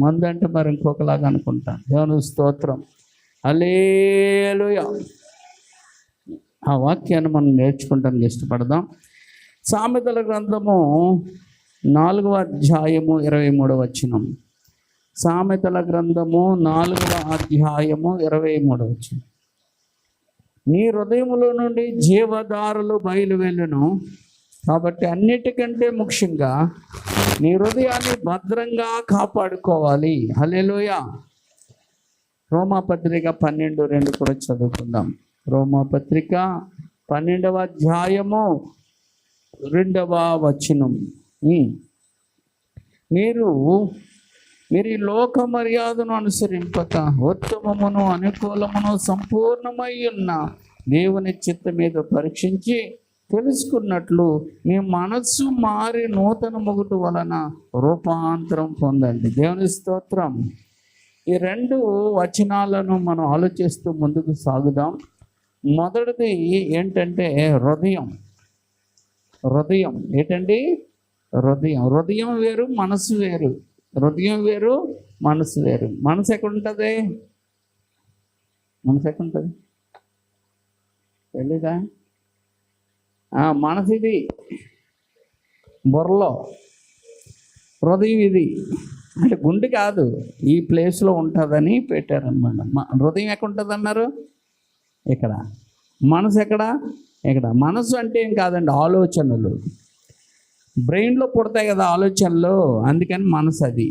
మందు అంటే మరి ఇంకొకలాగా అనుకుంటాను. దేవుని స్తోత్రం, హల్లెలూయా. ఆ వాక్యాన్ని మనం నేర్చుకుంటానికి ఇష్టపడదాం. సామెతల గ్రంథము 4వ అధ్యాయము 23వ వచనం. సామెతల గ్రంథము 4వ అధ్యాయము 23వ వచనం. నీ హృదయములో నుండి జీవధారలు బయలువెళ్ళును. కాబట్టి అన్నిటికంటే ముఖ్యంగా నీ హృదయాన్ని భద్రంగా కాపాడుకోవాలి. హల్లెలూయా. రోమాపత్రిక 12:2 కూడా చదువుకుందాం. రోమాపత్రిక 12వ అధ్యాయము 2వ వచనం. మీరు ఈ లోక మర్యాదను అనుసరింపక ఉత్తమమును అనుకూలమును సంపూర్ణమై ఉన్న దేవుని చిత్తం మీద పరీక్షించి తెలుసుకున్నట్లు మీ మనస్సు మారి నూతన మొగుటు వలన రూపాంతరం పొందండి. దేవుని స్తోత్రం. ఈ 2 వచనాలను మనం ఆలోచిస్తూ ముందుకు సాగుదాం. మొదటిది ఏంటంటే హృదయం. హృదయం ఏంటండి? హృదయం వేరు, మనసు వేరు. హృదయం వేరు, మనసు వేరు. మనసు ఎక్కడుంటుంది? మనసు ఎక్కడుంటుంది తెలీదా? మనసు ఇది బుర్రలో, హృదయం ఇది అంటే గుండె కాదు, ఈ ప్లేస్లో ఉంటుందని పెట్టారనమాట. హృదయం ఎక్కడ ఉంటుంది అన్నారు? ఇక్కడ. మనసు ఎక్కడ? ఇక్కడ. మనసు అంటే ఏం కాదండి, ఆలోచనలు. బ్రెయిన్లో పుడతాయి కదా ఆలోచనలు, అందుకని మనసు. అది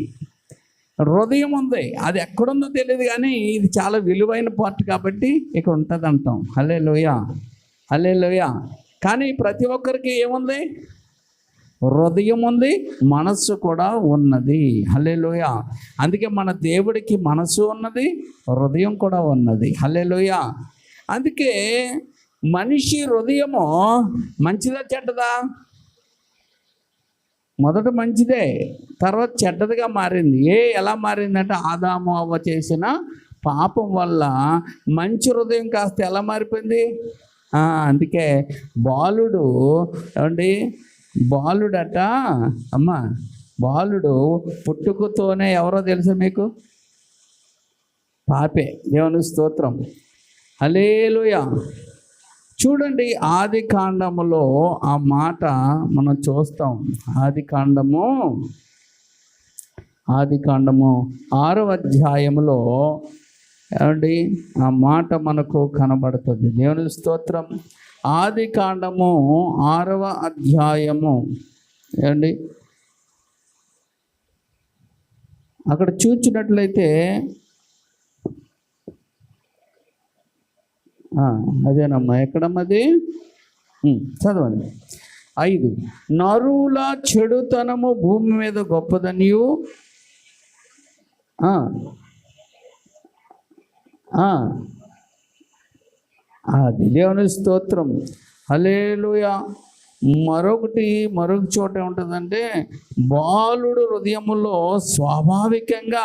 హృదయం ఉంది, అది ఎక్కడుందో తెలియదు కానీ ఇది చాలా విలువైన పార్ట్ కాబట్టి ఇక్కడ ఉంటుంది అంటాం. హల్లెలూయా, హల్లెలూయా. కానీ ప్రతి ఒక్కరికి ఏముంది? హృదయం ఉంది, మనస్సు కూడా ఉన్నది. హల్లెలూయా. అందుకే మన దేవుడికి మనసు ఉన్నది, హృదయం కూడా ఉన్నది. హల్లెలూయా. అందుకే మనిషి హృదయము మంచిదా చెడ్డదా? మొదట మంచిదే, తర్వాత చెడ్డదిగా మారింది. ఎలా మారిందంటే ఆదాము అవ్వ చేసిన పాపం వల్ల మంచి హృదయం కాస్త ఎలా మారిపోయింది? అందుకే బాలుడు ఏమండి, బాలుడట అమ్మ, బాలుడు పుట్టుకతోనే ఎవరో తెలుసా మీకు? పాపే. దేవుని స్తోత్రం, హల్లెలూయా. చూడండి, ఆది కాండములో ఆ మాట మనం చూస్తాం. ఆది కాండము 6వ అధ్యాయములో ఏమండి ఆ మాట మనకు కనబడుతుంది. దేవుని స్తోత్రం. ఆది కాండము 6వ అధ్యాయము ఏమండి అక్కడ చూచినట్లయితే అదేనమ్మా, ఎక్కడమ్మది? చదవండి. 5. నరుల చెడుతనము భూమి మీద గొప్పదనియు అది. దేవుని స్తోత్రం, హల్లెలూయా. మరొక చోట ఏముంటుందంటే బాలుడు హృదయములో స్వాభావికంగా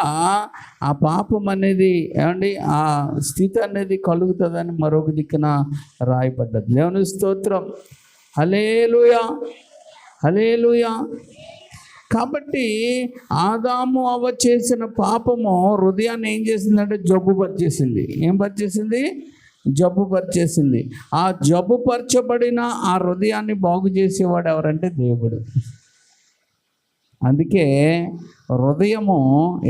ఆ పాపం అనేది ఏమండి ఆ స్థితి అనేది కలుగుతుందని మరొక దిక్కున రాయబడ్డది. దేవుని స్తోత్రం, హల్లెలూయా, హల్లెలూయా. కాబట్టి ఆదాము అవ్వ చేసిన పాపము హృదయాన్ని ఏం చేసిందంటే జబ్బుపరిచేసింది. ఏం పరిచేసింది? జబ్బుపరిచేసింది. ఆ జబ్బుపరచబడిన ఆ హృదయాన్ని బాగు చేసేవాడు ఎవరంటే దేవుడు. అందుకే హృదయము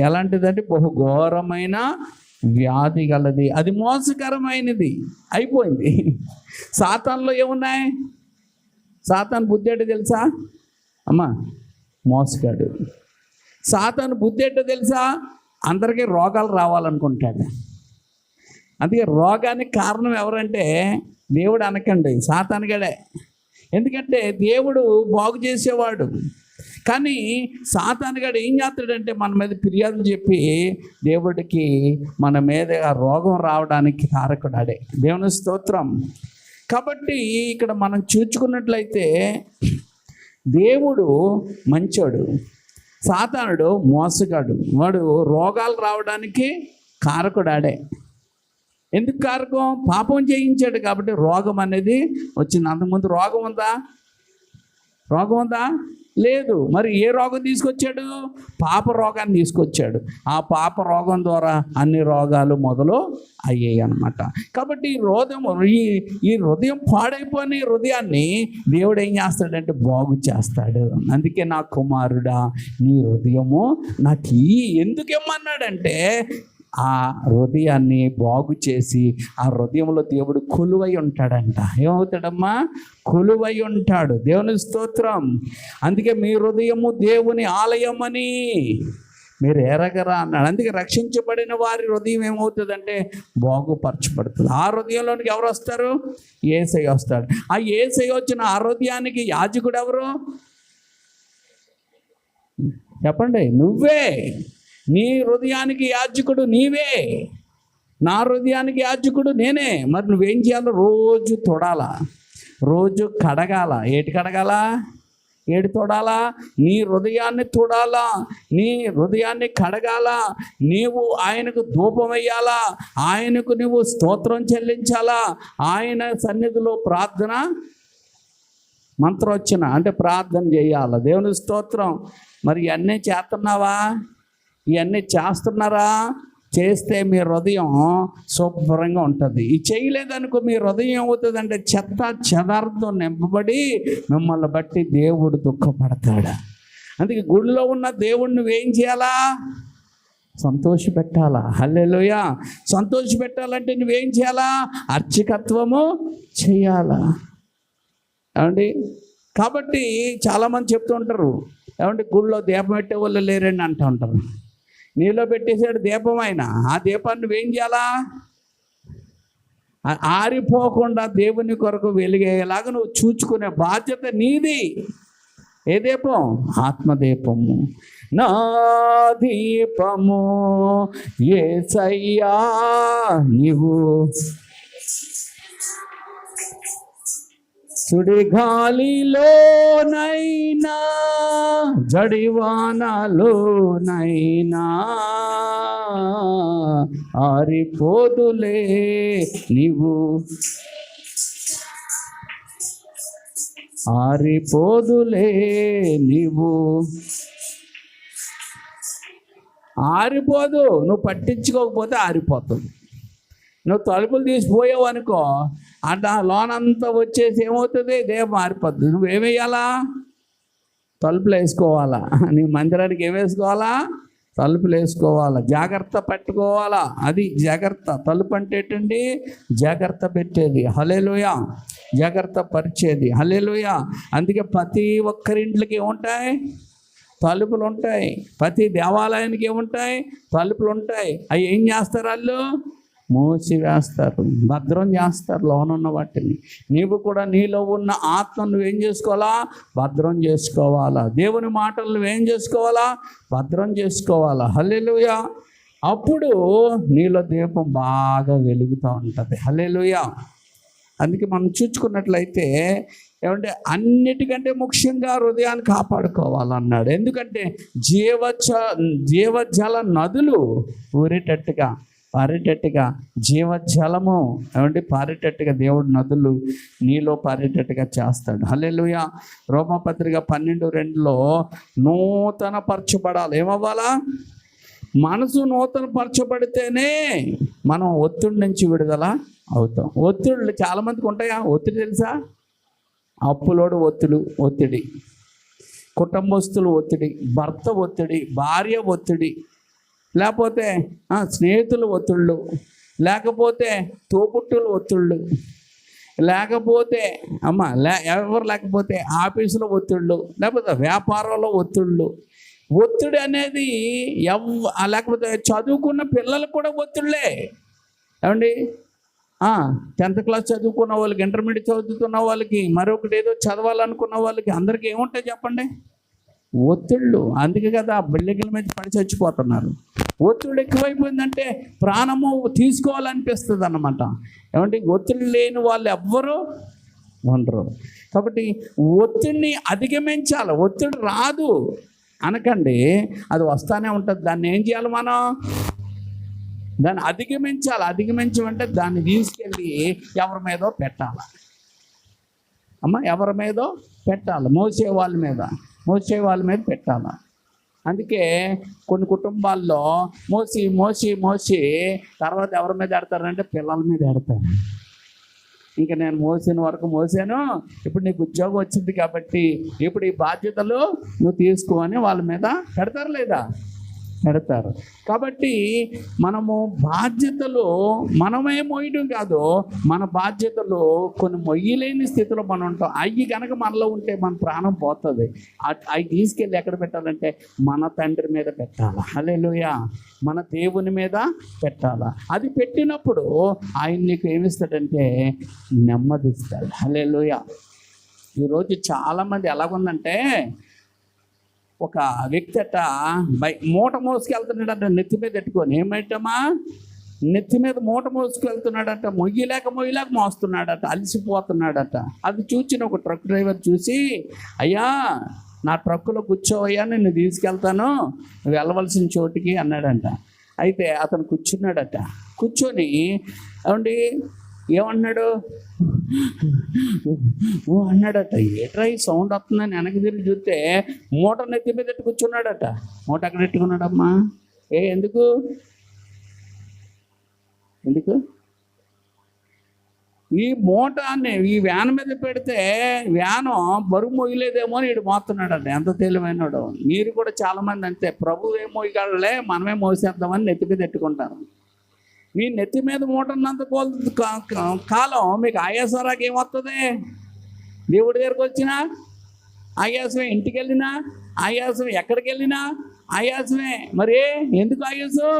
ఎలాంటిదంటే బహుఘోరమైన వ్యాధి గలది, అది మోసకరమైనది అయిపోయింది. సాతానులో ఏమున్నాయి? సాతాను బుద్ధి ఏంటో తెలుసా అమ్మా? మోసగాడు. సాతాను బుద్ధి ఏంటో తెలుసా? అందరికీ రోగాలు రావాలనుకుంటాడు. అందుకే రోగానికి కారణం ఎవరంటే దేవుడు అనకండి, సాతానుగాడే. ఎందుకంటే దేవుడు బాగు చేసేవాడు. కానీ సాతానుగాడు ఏం చేస్తాడంటే మన మీద ఫిర్యాదులు చెప్పి దేవుడికి మన మీద రోగం రావడానికి కారకుడాడే. దేవుని స్తోత్రం. కాబట్టి ఇక్కడ మనం చూచుకున్నట్లయితే దేవుడు మంచోడు, సాతానుడు మోసగాడు. వాడు రోగాలు రావడానికి కారకుడాడే. ఎందుకు కారకం? పాపం చేయించాడు కాబట్టి రోగం అనేది వచ్చింది. అంతకుముందు రోగం ఉందా? రోగం ఉందా? లేదు. మరి ఏ రోగం తీసుకొచ్చాడు? పాప రోగాన్ని తీసుకొచ్చాడు. ఆ పాప రోగం ద్వారా అన్ని రోగాలు మొదలు అయ్యాయి అన్నమాట. కాబట్టి ఈ హృదయం పాడైపోయిన హృదయాన్ని దేవుడు ఏం చేస్తాడంటే బాగు చేస్తాడు. అందుకే నా కుమారుడా నీ హృదయము నాకు ఎందుకు ఇమ్మన్నాడంటే ఆ హృదయాన్ని బాగు చేసి ఆ హృదయంలో దేవుడు కొలువై ఉంటాడంట. ఏమవుతాడమ్మా? కొలువై ఉంటాడు. దేవుని స్తోత్రం. అందుకే మీ హృదయము దేవుని ఆలయమని మీరు ఎరగరా అన్నాడు. అందుకే రక్షించబడిన వారి హృదయం ఏమవుతుందంటే బాగుపరచబడుతుంది. ఆ హృదయంలోనికి ఎవరు వస్తారు? యేసయ్య వస్తాడు. ఆ యేసయ్య వచ్చిన ఆ హృదయానికి యాజకుడు ఎవరు? చెప్పండి. నువ్వే. నీ హృదయానికి యాజకుడు నీవే. నా హృదయానికి యాజకుడు నేనే. మరి నువ్వేం చేయాలి? రోజు తొడాలా, రోజు కడగాల. ఏటి కడగాల? ఏడు తోడాలా? నీ హృదయాన్ని తోడాలా, నీ హృదయాన్ని కడగాల. నీవు ఆయనకు ధూపం వేయాలా, ఆయనకు నువ్వు స్తోత్రం చెల్లించాలా, ఆయన సన్నిధిలో ప్రార్థన మంత్రోచ్చన అంటే ప్రార్థన చేయాలి. దేవుని స్తోత్రం. మరి ఇవన్నీ చేస్తున్నావా? ఇవన్నీ చేస్తున్నారా? చేస్తే మీ హృదయం శుభ్రంగా ఉంటుంది. ఇది చేయలేదనుకో మీ హృదయం ఏమవుతుందంటే చెత్త చెదారంతో నింపబడి మిమ్మల్ని బట్టి దేవుడు దుఃఖపడతాడు. అందుకే గుడిలో ఉన్న దేవుడిని నువ్వేం చేయాలా? సంతోషపెట్టాలా. హల్లెలూయా. సంతోషపెట్టాలంటే నువ్వేం చేయాలా? అర్చకత్వము చేయాలా. ఏమండి? కాబట్టి చాలామంది చెప్తూ ఉంటారు, ఏమంటే గుడిలో దీపం పెట్టే వాళ్ళు లేరండి అంటూ ఉంటారు. నీలో పెట్టేసాడు దీపం. ఆయన ఆ దీపాన్ని నువ్వేం చేయాలా? ఆరిపోకుండా దేవుని కొరకు వెలిగేలాగా నువ్వు చూచుకునే బాధ్యత నీది. ఏ దీపం? ఆత్మదీపము. నా దీపము యేసయ్యా నీవు సుడిగాలిలోనైనా జడివానలోనైనా ఆరిపోదులే నీవు, ఆరిపోదులే నీవు. ఆరిపోదు. నువ్వు పట్టించుకోకపోతే ఆరిపోతుంది. నువ్వు తలుపులు తీసిపోయావు అనుకో, అంటే లోనంతా వచ్చేసి ఏమవుతుంది? దేవం మారిపోద్ది. నువ్వేమేయాలా? తలుపులు వేసుకోవాలా. నీ మందిరానికి ఏమేసుకోవాలా? తలుపులు వేసుకోవాలా. జాగ్రత్త పెట్టుకోవాలా. అది జాగ్రత్త. తలుపు అంటే ఏంటండి? జాగ్రత్త పెట్టేది. హల్లెలూయా. జాగ్రత్త పరిచేది. హల్లెలూయా. అందుకే ప్రతి ఒక్కరింట్లకి ఏముంటాయి? తలుపులు ఉంటాయి. ప్రతి దేవాలయానికి ఏముంటాయి? తలుపులు ఉంటాయి. అవి ఏం చేస్తారు? వాళ్ళు మూసివేస్తారు, భద్రం చేస్తారు లోనున్న వాటిని. నీవు కూడా నీలో ఉన్న ఆత్మను నువ్వేం చేసుకోవాలా? భద్రం చేసుకోవాలా. దేవుని మాటలు నువ్వేం చేసుకోవాలా? భద్రం చేసుకోవాలా. హల్లెలూయా. అప్పుడు నీలో దీపం బాగా వెలుగుతూ ఉంటుంది. హల్లెలూయా. అందుకే మనం చూసుకున్నట్లయితే ఏమంటే అన్నిటికంటే ముఖ్యంగా హృదయాన్ని కాపాడుకోవాలన్నాడు. ఎందుకంటే జీవజల నదులు పారేటట్టుగా జీవజలము ఏమంటే పారేటట్టుగా దేవుడు నదులు నీలో పారేటట్టుగా చేస్తాడు. హల్లెలూయా. రోమపత్రిక 12:2 నూతన పరచబడాలి. ఏమవ్వాలా? మనసు నూతన పరచబడితేనే మనం ఒత్తిడి నుంచి విడుదల అవుతాం. ఒత్తిడులు చాలామందికి ఉంటాయా? ఒత్తిడి తెలుసా? అప్పులోడు ఒత్తిడి, కుటుంబస్తులు ఒత్తిడి, భర్త ఒత్తిడి, భార్య ఒత్తిడి, లేకపోతే స్నేహితులు ఒత్తిళ్ళు, లేకపోతే తోబుట్టులు ఒత్తిళ్ళు, లేకపోతే ఎవరు లేకపోతే ఆఫీసులో ఒత్తిళ్ళు, లేకపోతే వ్యాపారంలో ఒత్తిళ్ళు. ఒత్తిడి అనేది లేకపోతే చదువుకున్న పిల్లలకు కూడా ఒత్తిళ్ళే. ఏమండి? 10th క్లాస్ చదువుకున్న వాళ్ళకి, ఇంటర్మీడియట్ చదువుతున్న వాళ్ళకి, మరొకటి ఏదో చదవాలనుకున్న వాళ్ళకి అందరికీ ఏముంటాయి చెప్పండి? ఒత్తిళ్ళు. అందుకే కదా బిల్డింగ్ల మీద పడి చచ్చిపోతున్నారు. ఒత్తిడి ఎక్కువైపోయిందంటే ప్రాణము తీసుకోవాలనిపిస్తుంది అన్నమాట. ఏమంటే ఒత్తిడి లేని వాళ్ళు ఎవ్వరూ ఉండరు. కాబట్టి ఒత్తిడిని అధిగమించాలి. ఒత్తిడి రాదు అనకండి, అది వస్తానే ఉంటుంది. దాన్ని ఏం చేయాలి? మనం దాన్ని అధిగమించాలి. అధిగమించమంటే దాన్ని తీసుకెళ్ళి ఎవరి మీదో పెట్టాలి. ఎవరి మీదో పెట్టాలి. మోసే వాళ్ళ మీద, మోసే వాళ్ళ మీద పెట్టాలా. అందుకే కొన్ని కుటుంబాల్లో మోసి మోసి మోసి తర్వాత ఎవరి మీద ఎడతారంటే పిల్లల మీద ఎడతారు. ఇంకా నేను మోసిన వరకు మోసాను, ఇప్పుడు నీకు ఉద్యోగం వచ్చింది కాబట్టి ఇప్పుడు ఈ బాధ్యతలు నువ్వు తీసుకో అని వాళ్ళ మీద పెడతారు లేదా? పెడతారు. కాబట్టి మనము బాధ్యతలు మనమే మోయడం కాదు, మన బాధ్యతలు కొన్ని మొయ్యలేని స్థితిలో మనం ఉంటాం. అవి కనుక మనలో ఉంటే మన ప్రాణం పోతుంది. అవి తీసుకెళ్ళి ఎక్కడ పెట్టాలంటే మన తండ్రి మీద పెట్టాలి. హల్లెలూయా. మన దేవుని మీద పెట్టాలి. అది పెట్టినప్పుడు ఆయన నీకు ఏమిస్తాడంటే నెమ్మదిస్తాడు. హల్లెలూయా. ఈరోజు చాలామంది ఎలాగుందంటే, ఒక వ్యక్తి అట మూట మోసుకెళ్తున్నాడట నెత్తి మీద పెట్టుకొని. ఏమైటమ్మా? నెత్తి మీద మూట మోసుకెళ్తున్నాడట. మొయ్యలేక మోస్తున్నాడట, అలసిపోతున్నాడట. అది చూసిన ఒక ట్రక్ డ్రైవర్ చూసి, అయ్యా నా ట్రక్కులో కూర్చోవయ్యా, నేను తీసుకెళ్తాను నువ్వు వెళ్ళవలసిన చోటికి అన్నాడంట. అయితే అతను కూర్చున్నాడట. కూర్చొని ఏమండి ఏమన్నాడు? అన్నాడట. ఏట్రా ఈ సౌండ్ వస్తుందని వెనక్కి తిరిగి చూస్తే మూట నెత్తి మీద ఎట్టు కూర్చున్నాడట. మూట ఎక్కడ ఎట్టుకున్నాడమ్మా? ఎందుకు ఈ మూటని ఈ వ్యాన్ మీద పెడితే వ్యాను బరువు మోయలేదేమో అని వీడు మోస్తున్నాడట. ఎంత తెలివైనడు. మీరు కూడా చాలామంది అంతే, ప్రభు ఏం మోయగలలే మనమే మోసేద్దామని నెత్తి మీద ఎట్టుకుంటారు. మీ నెత్తి మీద మూట ఉన్నంత కాలం మీకు ఆయాసరాకి ఏమవుతుంది? దేవుడి దగ్గరికి వచ్చినా ఆయాసమే, ఇంటికి వెళ్ళినా ఆయాసమే, ఎక్కడికి వెళ్ళినా ఆయాసమే. మరి ఎందుకు ఆయాసం?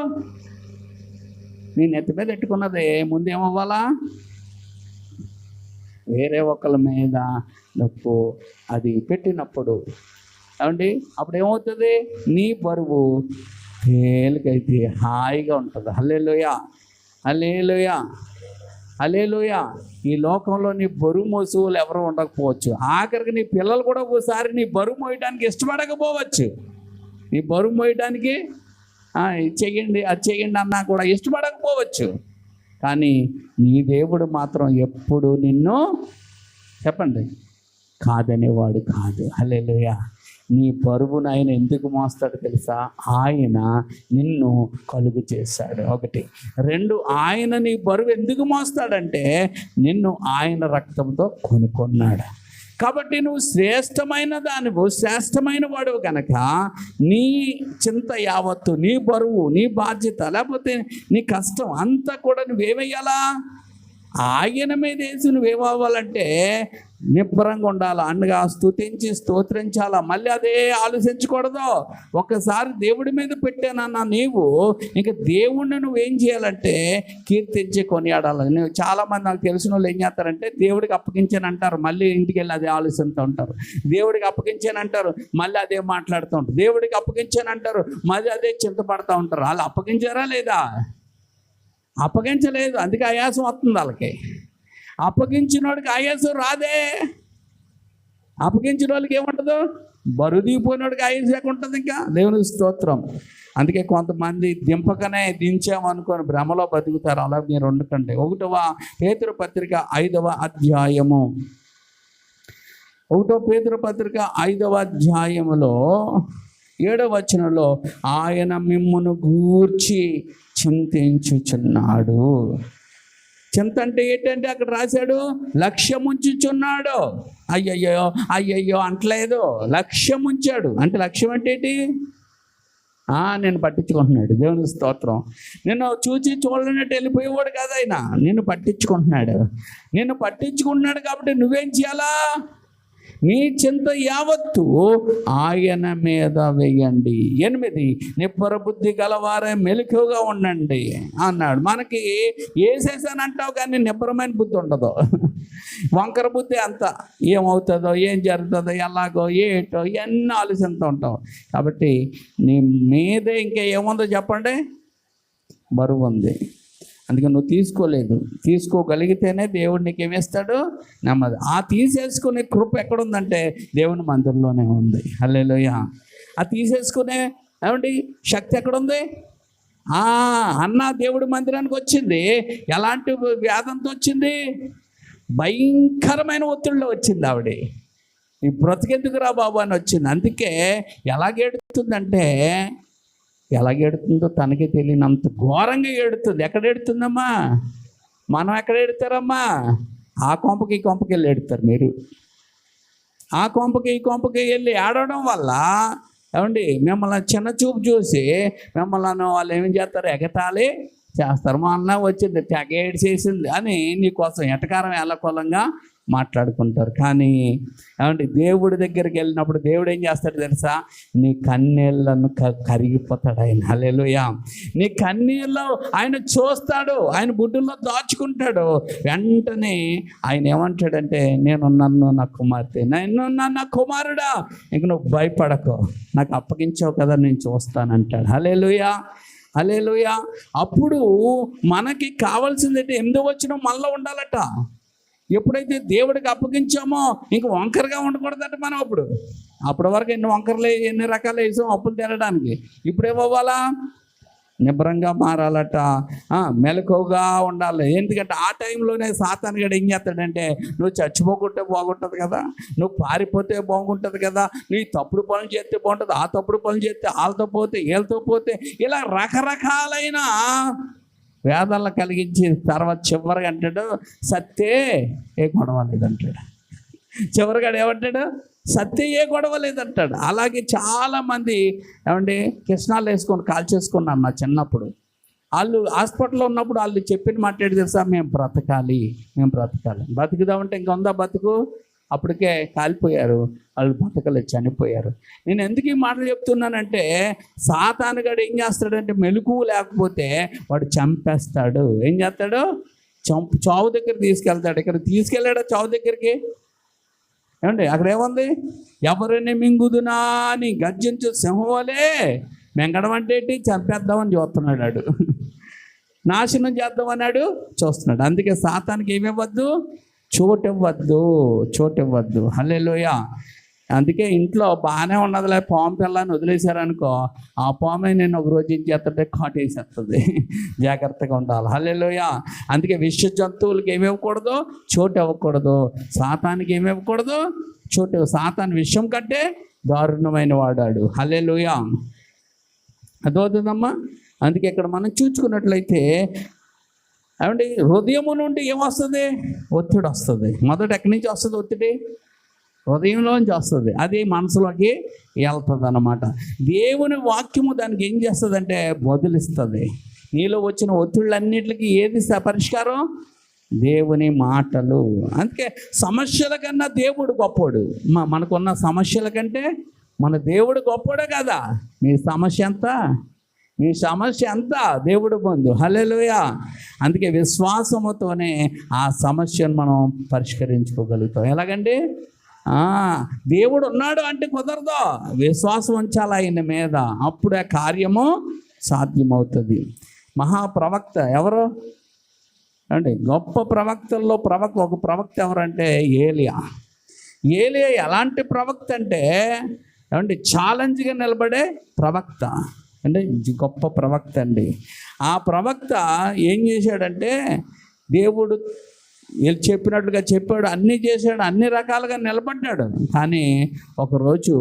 నీ నెత్తి మీద పెట్టుకున్నది ముందేమవ్వాలా? వేరే ఒకళ్ళ మీద నొప్పు అది పెట్టినప్పుడు ఏమండి అప్పుడు ఏమవుతుంది? నీ బరువు తేలికైతే హాయిగా ఉంటుంది. హల్లెలూయా, హల్లెలూయా, హల్లెలూయా. ఈ లోకంలో నీ బరువు మోసులు ఎవరు ఉండకపోవచ్చు. ఆఖరికి నీ పిల్లలు కూడా ఒకసారి నీ బరువు మోయడానికి ఇష్టపడకపోవచ్చు. నీ బరువు మోయడానికి చెయ్యండి అది చెయ్యండి అన్నా కూడా ఇష్టపడకపోవచ్చు. కానీ నీ దేవుడు మాత్రం ఎప్పుడు నిన్ను చెప్పండి కాదనేవాడు కాదు. హల్లెలూయా. నీ బరువును ఆయన ఎందుకు మోస్తాడు తెలుసా? ఆయన నిన్ను కలుగు చేశాడు. ఒకటి. రెండు, ఆయన నీ బరువు ఎందుకు మోస్తాడంటే నిన్ను ఆయన రక్తంతో కొనుక్కున్నాడు. కాబట్టి నువ్వు శ్రేష్టమైన దానివు, శ్రేష్టమైన వాడువు కనుక నీ చింత యావత్తు, నీ బరువు, నీ బాధ్యత, లేకపోతే నీ కష్టం అంతా కూడా నువ్వేమయ్యాలా? ఆయన మీద వేసి నువ్వేమవ్వాలంటే నిబ్బరంగా ఉండాలి. అనగా స్తుతించి స్తోత్రించాలా. మళ్ళీ అదే ఆలోచించకూడదు. ఒక్కసారి దేవుడి మీద పెట్టానన్నా నీవు ఇంకా దేవుణ్ణి నువ్వేం చేయాలంటే కీర్తించి కొనియాడాలి. నువ్వు చాలామంది నాకు తెలిసిన వాళ్ళు ఏం చేస్తారంటే దేవుడికి అప్పగించానంటారు, మళ్ళీ ఇంటికి వెళ్ళి అదే ఆలోచిస్తూ ఉంటారు. దేవుడికి అప్పగించానంటారు, మళ్ళీ అదే మాట్లాడుతూ ఉంటారు. దేవుడికి అప్పగించానంటారు, మళ్ళీ అదే చింతపడుతూ ఉంటారు. వాళ్ళు అప్పగించారా లేదా? అప్పగించలేదు, అందుకే ఆయాసం వస్తుంది వాళ్ళకి. అప్పగించిన వాడికి ఆయాసం రాదే. అప్పగించిన వాళ్ళకి ఏముంటుందో? బరువు దిగిపోయిన వాడికి ఆయాసం లేకుంటుంది. ఇంకా దేవునికి స్తోత్రం. అందుకే కొంతమంది దింపకనే దించామనుకొని భ్రమలో బతుకుతారు. అలా మీరు ఉండకండి. 1 పేతురు పత్రిక 5వ అధ్యాయము, 1 పేతురు పత్రిక 5వ అధ్యాయములో 7వ వచనంలో ఆయన మిమ్మును గూర్చి చింతించుచున్నాడు. చింత అంటే ఏంటంటే అక్కడ రాశాడు లక్ష్యం ఉంచుచున్నాడు. అయ్యయ్యో అయ్యయ్యో అంటలేదు, లక్ష్యం ఉంచాడు. అంటే లక్ష్యం అంటే ఏంటి? నేను పట్టించుకుంటున్నాడు. దేవుని స్తోత్రం. నిన్ను చూచి చూడనట్టు వెళ్ళిపోయేవాడు కాదు ఆయన, నిన్ను పట్టించుకుంటున్నాడు. నిన్ను పట్టించుకుంటున్నాడు కాబట్టి నువ్వేం చేయాలా? మీ చింత యావత్తు ఆయన మీద వేయండి. 8 నిబ్బర బుద్ధి గలవారే మెలకువగా ఉండండి అన్నాడు. మనకి వేసేసానంటావు కానీ నిబ్బరమైన బుద్ధి ఉండదు. వంకర బుద్ధి అంతా ఏమవుతుందో, ఏం జరుగుతుందో, ఎలాగో ఏటో ఇవన్నీ ఆలోచిస్తూ ఉంటావు. కాబట్టి నీ మీదే ఇంకా ఏముందో చెప్పండి? బరువు ఉంది. అందుకే నువ్వు తీసుకోలేదు. తీసుకోగలిగితేనే దేవుడు నీకు ఏమేస్తాడు? నెమ్మది. తీసేసుకునే కృప ఎక్కడుందంటే దేవుని మందిరంలోనే ఉంది. హల్లెలూయా. తీసేసుకునే ఏమండి శక్తి ఎక్కడుంది? అన్న దేవుడి మందిరానికి వచ్చింది. ఎలాంటి వ్యాధంతో వచ్చింది? భయంకరమైన ఒత్తిడిలో వచ్చింది ఆవిడ. నీ బ్రతికెందుకురా బాబు అని వచ్చింది. అందుకే ఎలాగేడుతుందో తనకే తెలియనంత ఘోరంగా ఏడుతుంది. ఎక్కడ ఏడుతుందమ్మా? మనం ఎక్కడ ఏడుతారమ్మా? ఆ కొంపకి ఈ కొంపకి వెళ్ళి ఏడుతారు మీరు. ఆ కొంపకి ఈ కొంపకి వెళ్ళి ఏడవడం వల్ల ఏమండి మిమ్మల్ని చిన్న చూపు చూసి మిమ్మల్ని వాళ్ళు ఏం చేస్తారు? ఎగతాళి చేస్తారు. మా అన్న వచ్చింది తెగ ఏడ్చేసింది అని నీకోసం ఎటకారం ఎల్లకొలంగా మాట్లాడుకుంటారు. కానీ ఏమంటే దేవుడి దగ్గరికి వెళ్ళినప్పుడు దేవుడు ఏం చేస్తాడు తెలుసా? నీ కన్నీళ్లను కరిగిపోతాడు ఆయన. హల్లెలూయా. నీ కన్నీళ్ళు ఆయన చూస్తాడు, ఆయన బుడ్డుల్లో దాచుకుంటాడు. వెంటనే ఆయన ఏమంటాడంటే, నేనున్నాను నా కుమార్తె, నేనున్నాను నా కుమారుడా, ఇంక నువ్వు భయపడకు, నాకు అప్పగించావు కదా, నేను చూస్తానంటాడు. హల్లెలూయా, హల్లెలూయా. అప్పుడు మనకి కావాల్సింది 8వ వచనం మనలో ఉండాలట. ఎప్పుడైతే దేవుడికి అప్పగించామో ఇంక వంకరగా ఉండకూడదట మనం. అప్పటి వరకు ఎన్ని రకాలు వేసాం అప్పులు తెరడానికి. ఇప్పుడు ఏమవ్వాలా? నిబ్రంగా మారాలట, మెలకువగా ఉండాలి. ఎందుకంటే ఆ టైంలోనే సాతాను గడు ఏం చేస్తాడంటే, నువ్వు చచ్చిపోకుంటే బాగుంటుంది కదా, నువ్వు పారిపోతే బాగుంటుంది కదా, నీ తప్పుడు పనులు చేస్తే బాగుంటుంది, ఆ తప్పుడు పనులు చేస్తే వాళ్ళతో పోతే వీళ్ళతో పోతే, ఇలా రకరకాలైన వేదనలు కలిగించి తర్వాత చివరిగా అంటాడు, సత్తే ఏ గొడవ లేదంటాడు. చివరిగా ఏమంటాడు? సత్తే ఏ గొడవ లేదంటాడు. అలాగే చాలామంది ఏమండి కిష్ణాలు వేసుకొని కాల్చేసుకున్నాను నా చిన్నప్పుడు. వాళ్ళు హాస్పిటల్లో ఉన్నప్పుడు వాళ్ళు చెప్పిన మాట్లాడి తెలుసా? మేము బ్రతకాలి. బతుకుదామంటే ఇంకా ఉందా బతుకు? అప్పటికే కాలిపోయారు వాళ్ళు, బతకలేదు, చనిపోయారు. నేను ఎందుకు ఈ మాటలు చెప్తున్నానంటే, సాతానుగాడు ఏం చేస్తాడంటే, మెలకువ లేకపోతే వాడు చంపేస్తాడు. ఏం చేస్తాడు? చావు దగ్గర తీసుకెళ్తాడు. ఇక్కడ తీసుకెళ్ళాడా చావు దగ్గరికి? ఏమండి అక్కడ ఏముంది? ఎవరిని మింగుదునా అని గర్జించు సింహంవలే. మింగడం అంటే ఏంటి? చంపేద్దామని చూస్తున్నాడు వాడు, నాశనం చేద్దామన్నాడు చూస్తున్నాడు. అందుకే సాతానికి ఏమివ్వద్దు? చోటివ్వద్దు. హల్లెలూయా. అందుకే ఇంట్లో బాగానే ఉన్నదిలే, పాము పిల్లని వదిలేశారనుకో, ఆ పామే నేను ఒక రోజు ఏం చేస్తుంటే కాటేసేస్తుంది. జాగ్రత్తగా ఉండాలి. హల్లెలూయా. అందుకే విష జంతువులకి ఏమివ్వకూడదు? చోటు ఇవ్వకూడదు. సాతానికి ఏమివ్వకూడదు? చోటు. సాతాను విషయం కంటే దారుణమైన వాడాడు. హల్లెలూయా. అదవుతుందమ్మా. అందుకే ఇక్కడ మనం చూసుకున్నట్లయితే ఏమండి హృదయము నుండి ఏమొస్తుంది? ఒత్తిడి వస్తుంది. మొదట ఎక్కడి నుంచి వస్తుంది ఒత్తిడి? హృదయంలోంచి వస్తుంది. అది మనసులోకి వెళ్తుంది అన్నమాట. దేవుని వాక్యము దానికి ఏం చేస్తుందంటే బదులిస్తుంది. నీలో వచ్చిన ఒత్తిళ్ళన్నిటికీ ఏది పరిష్కారం? దేవుని మాటలు. అందుకే సమస్యల కన్నా దేవుడు గొప్పోడు. మనకున్న సమస్యల కంటే మన దేవుడు గొప్పోడే కదా. మీ సమస్య ఎంత? దేవుడు బంధు. హల్లెలూయా. అందుకే విశ్వాసముతోనే ఆ సమస్యను మనం పరిష్కరించుకోగలుగుతాం. ఎలాగండి? దేవుడు ఉన్నాడు అంటే కుదరదు, విశ్వాసం ఉంచాలి ఆయన మీద, అప్పుడే కార్యము సాధ్యమవుతుంది. మహాప్రవక్త ఎవరు అంటే? గొప్ప ప్రవక్తల్లో ఒక ప్రవక్త ఎవరంటే ఏలియా. ఎలాంటి ప్రవక్త అంటే ఏమంటే ఛాలెంజ్గా నిలబడే ప్రవక్త అంటే గొప్ప ప్రవక్త అండి. ఆ ప్రవక్త ఏం చేశాడంటే, దేవుడు వీళ్ళు చెప్పినట్లుగా చెప్పాడు, అన్నీ చేశాడు, అన్ని రకాలుగా నిలబడ్డాడు. కానీ ఒకరోజు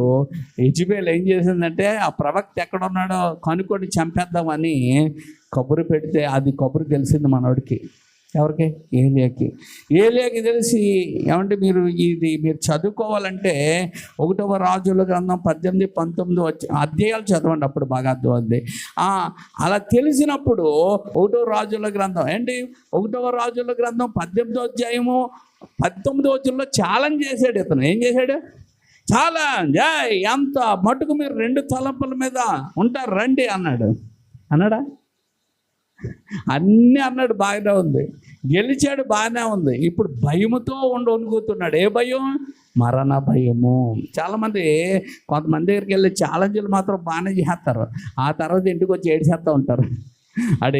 యెజబెల్ ఏం చేసిందంటే, ఆ ప్రవక్త ఎక్కడున్నాడో కనుక్కొని చంపేద్దామని కబురు పెడితే, అది కబురు తెలిసింది మనోడికి. ఎవరికి? ఏలియాకి తెలిసి, ఏమంటే మీరు చదువుకోవాలంటే 1వ రాజుల గ్రంథం 18, 19 అధ్యాయాలు చదవండి, అప్పుడు బాగా అర్థమవుతుంది. అలా తెలిసినప్పుడు 1వ రాజుల గ్రంథం 18వ అధ్యాయము 19వ వచనంలో ఛాలెంజ్ చేశాడు ఇతను. ఏం చేశాడు? ఛాలెంజ్, ఎంత మటుకు మీరు 2 తలంపుల మీద ఉంటారు రండి అన్నాడా? అన్నీ అన్నాడు, బాగానే ఉంది, గెలిచాడు, బాగానే ఉంది. ఇప్పుడు భయముతో వణుకుతున్నాడు. ఏ భయం? మరణ భయము. కొంతమంది దగ్గరికి వెళ్ళి ఛాలెంజ్లు మాత్రం బాగానే చేస్తారు, ఆ తర్వాత ఇంటికి వచ్చి ఏడ్చేస్తూ ఉంటారు.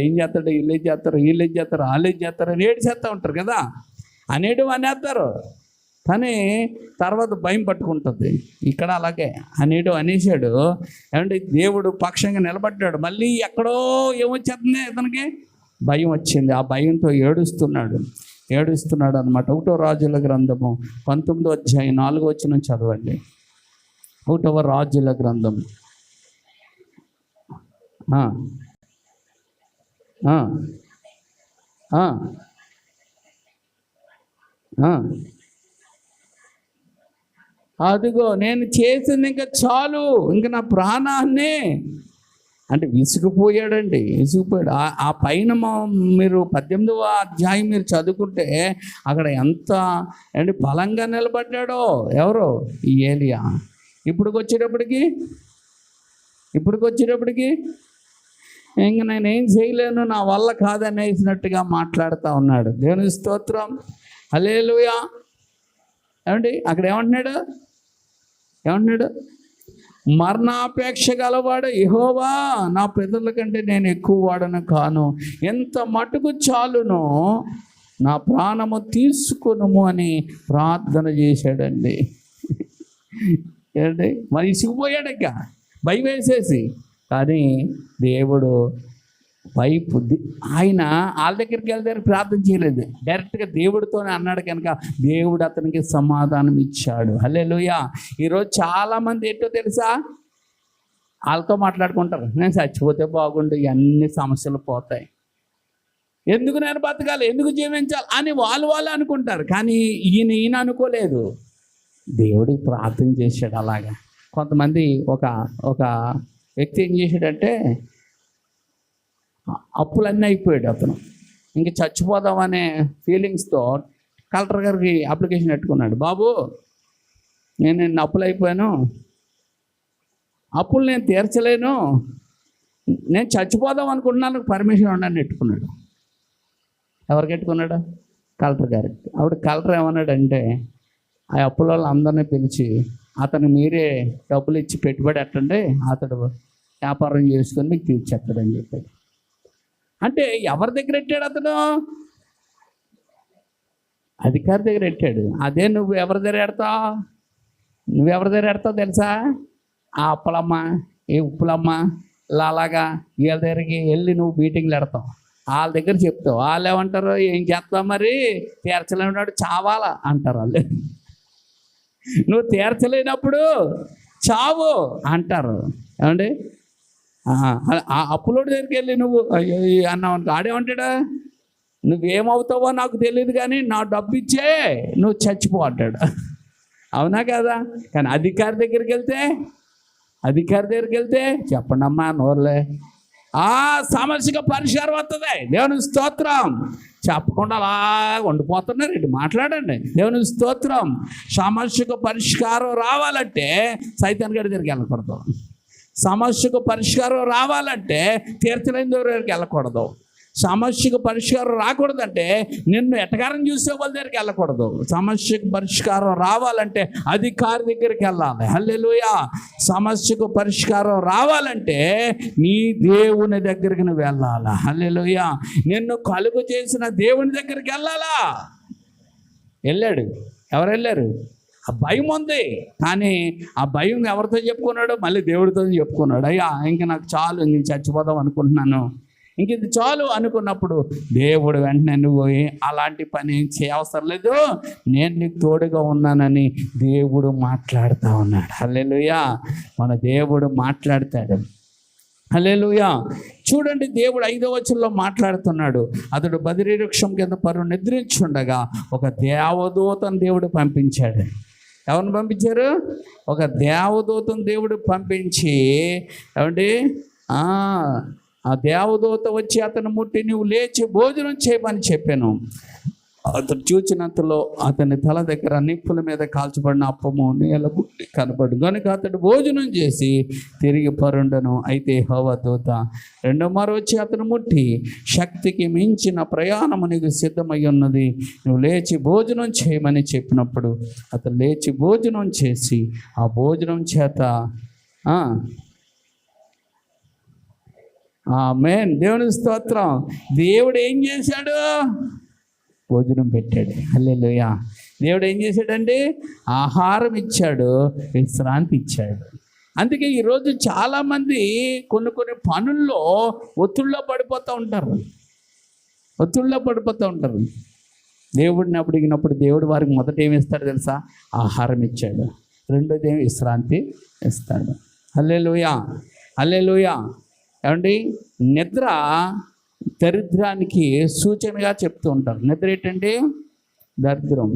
ఏం చేస్తాడు? వీళ్ళు ఏం చేస్తారు, వాళ్ళు ఏం చేస్తారు అని ఏడ్చేస్తూ ఉంటారు కదా. అనేస్తారు, కానీ తర్వాత భయం పట్టుకుంటుంది. ఇక్కడ అలాగే అనేసాడు. ఏమంటే దేవుడు పక్షంగా నిలబడ్డాడు. మళ్ళీ ఎక్కడో ఏమొచ్చేస్తుంది, ఇతనికి భయం వచ్చింది. ఆ భయంతో ఏడుస్తున్నాడు. ఏడుస్తున్నాడు అనమాట. 1వ రాజుల గ్రంథము 19వ అధ్యాయం 4వ వచనం చదవండి. 1వ రాజుల గ్రంథం అదిగో నేను చేసింది ఇంకా చాలు, ఇంకా నా ప్రాణాన్ని అంటే విసిగిపోయాడండి, విసిగిపోయాడు. ఆ పైన మీరు 18వ అధ్యాయం మీరు చదువుకుంటే అక్కడ ఎంత అంటే బలంగా నిలబడ్డాడో. ఎవరో ఈ ఏలియా. ఇప్పటికి వచ్చేటప్పటికి ఇంక నేనేం చేయలేను, నా వల్ల కాదనేసినట్టుగా మాట్లాడుతూ ఉన్నాడు. దేవుని స్తోత్రం, హల్లెలూయా. ఏమండి అక్కడ ఏమంటున్నాడు? మరణాపేక్ష గలవాడు యెహోవా, నా పితరుల కంటే నేను ఎక్కువ వాడను కాను, ఎంత మటుకు చాలునో నా ప్రాణము తీసుకొనుము అని ప్రార్థన చేశాడండి. ఏంటి మరి సిగ్గిపోయాడు, ఇంకా భయం వేసేసి. కానీ దేవుడు ఆయన వాళ్ళ దగ్గరికి వెళ్తే ప్రార్థన చేయలేదు, డైరెక్ట్గా దేవుడితోనే అన్నాడు. కనుక దేవుడు అతనికి సమాధానం ఇచ్చాడు. హల్లెలూయా. ఈరోజు చాలామంది ఏంటో తెలుసా, వాళ్ళతో మాట్లాడుకుంటారు, నేను చచ్చిపోతే బాగుండు, ఇవన్నీ సమస్యలు పోతాయి, ఎందుకు నేను బతకాలి, ఎందుకు జీవించాలి అని వాళ్ళు అనుకుంటారు. కానీ ఈయన అనుకోలేదు, దేవుడికి ప్రార్థన చేశాడు. అలాగా కొంతమంది ఒక వ్యక్తి ఏం చేశాడంటే, అప్పులన్నీ అయిపోయాడు అతను, ఇంక చచ్చిపోదామనే ఫీలింగ్స్తో కలెక్టర్ గారికి అప్లికేషన్ పెట్టుకున్నాడు. బాబు, నేను అప్పులు అయిపోయాను, అప్పులు నేను తీర్చలేను, నేను చచ్చిపోదాం అనుకుంటున్నాను, పర్మిషన్ ఉండని పెట్టుకున్నాడు. ఎవరికి పెట్టుకున్నాడు? కలెక్టర్ గారికి. అప్పుడు కలెక్టర్ ఏమన్నాడంటే, ఆ అప్పుల వాళ్ళు అందరినీ పిలిచి అతను మీరే డబ్బులు ఇచ్చి పెట్టుబడి పెట్టండి, అతడు వ్యాపారం చేసుకొని మీకు తీర్చేస్తాడని చెప్పాడు. అంటే ఎవరి దగ్గర పెట్టాడు? అతను అధికారి దగ్గర పెట్టాడు. అదే నువ్వు ఎవరి దగ్గర పెడతావు తెలుసా? ఆ అప్పలమ్మ, ఏ ఉప్పులమ్మ, అలాగా వీళ్ళ దగ్గరికి వెళ్ళి నువ్వు మీటింగ్లు పెడతావు, వాళ్ళ దగ్గర చెప్తావు. వాళ్ళు ఏమంటారు? ఏం చేస్తావు మరి, తీర్చలేనివాడు చావాలా అంటారు వాళ్ళు. నువ్వు తీర్చలేనప్పుడు చావు అంటారు. ఏమండి ఆ అప్పులోడి దగ్గరికి వెళ్ళి నువ్వు అన్నావు అనుకో, ఆడేమంటాడా, నువ్వేమవుతావో నాకు తెలియదు కానీ నా డబ్బు ఇచ్చే నువ్వు చచ్చిపో అంటాడు. అవునా కదా? కానీ అధికారి దగ్గరికి వెళ్తే చెప్పండి అమ్మా నోరులే, సమస్యగా పరిష్కారం వస్తుంది. దేవుని స్తోత్రం. చెప్పకుండా అలా వండిపోతున్నారు, ఇటు మాట్లాడండి. దేవుని స్తోత్రం. సమస్యకు పరిష్కారం రావాలంటే సైతాన్ గారి దగ్గరికి వెళ్ళకూడదు. సమస్యకు పరిష్కారం రావాలంటే తీర్చలేని దగ్గరికి వెళ్ళకూడదు. సమస్యకు పరిష్కారం రాకూడదంటే నిన్ను ఎటకారం చూసే వాళ్ళ దగ్గరికి వెళ్ళకూడదు. సమస్యకు పరిష్కారం రావాలంటే అధికారి దగ్గరికి వెళ్ళాలి. హల్లెలూయా. సమస్యకు పరిష్కారం రావాలంటే నీ దేవుని దగ్గరికి నువ్వు వెళ్ళాలా. హల్లెలూయా. నిన్ను కలుగు చేసిన దేవుని దగ్గరికి వెళ్ళాలా. వెళ్ళాడు. ఎవరు వెళ్ళారు? ఆ భయం ఉంది, కానీ ఆ భయం ఎవరితో చెప్పుకున్నాడు? మళ్ళీ దేవుడితో చెప్పుకున్నాడు. అయ్యా ఇంక నాకు చాలు, ఇంక చచ్చిపోదాం అనుకుంటున్నాను, ఇంక ఇది చాలు అనుకున్నప్పుడు దేవుడు వెంటనే నువ్వు అలాంటి పని చేయవసరం లేదు, నేను నీకు తోడుగా ఉన్నానని దేవుడు మాట్లాడుతూ ఉన్నాడు. హల్లెలూయా. మన దేవుడు మాట్లాడతాడు. హల్లెలూయా. చూడండి, దేవుడు 5వ వచనంలో మాట్లాడుతున్నాడు. అతడు బదిరీ వృక్షం కింద పరువు నిద్రించుండగా ఒక దేవదూతను దేవుడు పంపించాడు. ఎవరిని పంపించారు? ఒక దేవదూతను దేవుడు పంపించి, ఏమండి ఆ దేవదూత వచ్చి అతను ముట్టి నువ్వు లేచి భోజనం చేయమని చెప్పాను. అతను చూచినంతలో అతని తల దగ్గర నిప్పుల మీద కాల్చబడిన అప్పము నీళ్ళ బుట్టి కనపడు కనుక అతడు భోజనం చేసి తిరిగి పరుండను. అయితే యెహోవా దూత రెండో మారు వచ్చి అతను ముట్టి, శక్తికి మించిన ప్రయాణము నీకు సిద్ధమై ఉన్నది, నువ్వు లేచి భోజనం చేయమని చెప్పినప్పుడు అతను లేచి భోజనం చేసి ఆ భోజనం చేత ఆమేన్. దేవుని స్తోత్రం. దేవుడు ఏం చేశాడు? భోజనం పెట్టాడు. హల్లెలూయా. దేవుడు ఏం చేశాడండి? ఆహారం ఇచ్చాడు, విశ్రాంతి ఇచ్చాడు. అందుకే ఈరోజు చాలామంది కొన్ని పనుల్లో ఒత్తిడిలో పడిపోతూ ఉంటారు. దేవుడిని అడిగినప్పుడు దేవుడు వారికి మొదట ఏమి ఇస్తాడు తెలుసా? ఆహారం ఇచ్చాడు. రెండోది ఏమి? విశ్రాంతి ఇస్తాడు. హల్లెలూయా, హల్లెలూయా. ఏమండి, నిద్ర దరిద్రానికి సూచనగా చెప్తూ ఉంటారు. నిద్ర ఏంటంటే దరిద్రం.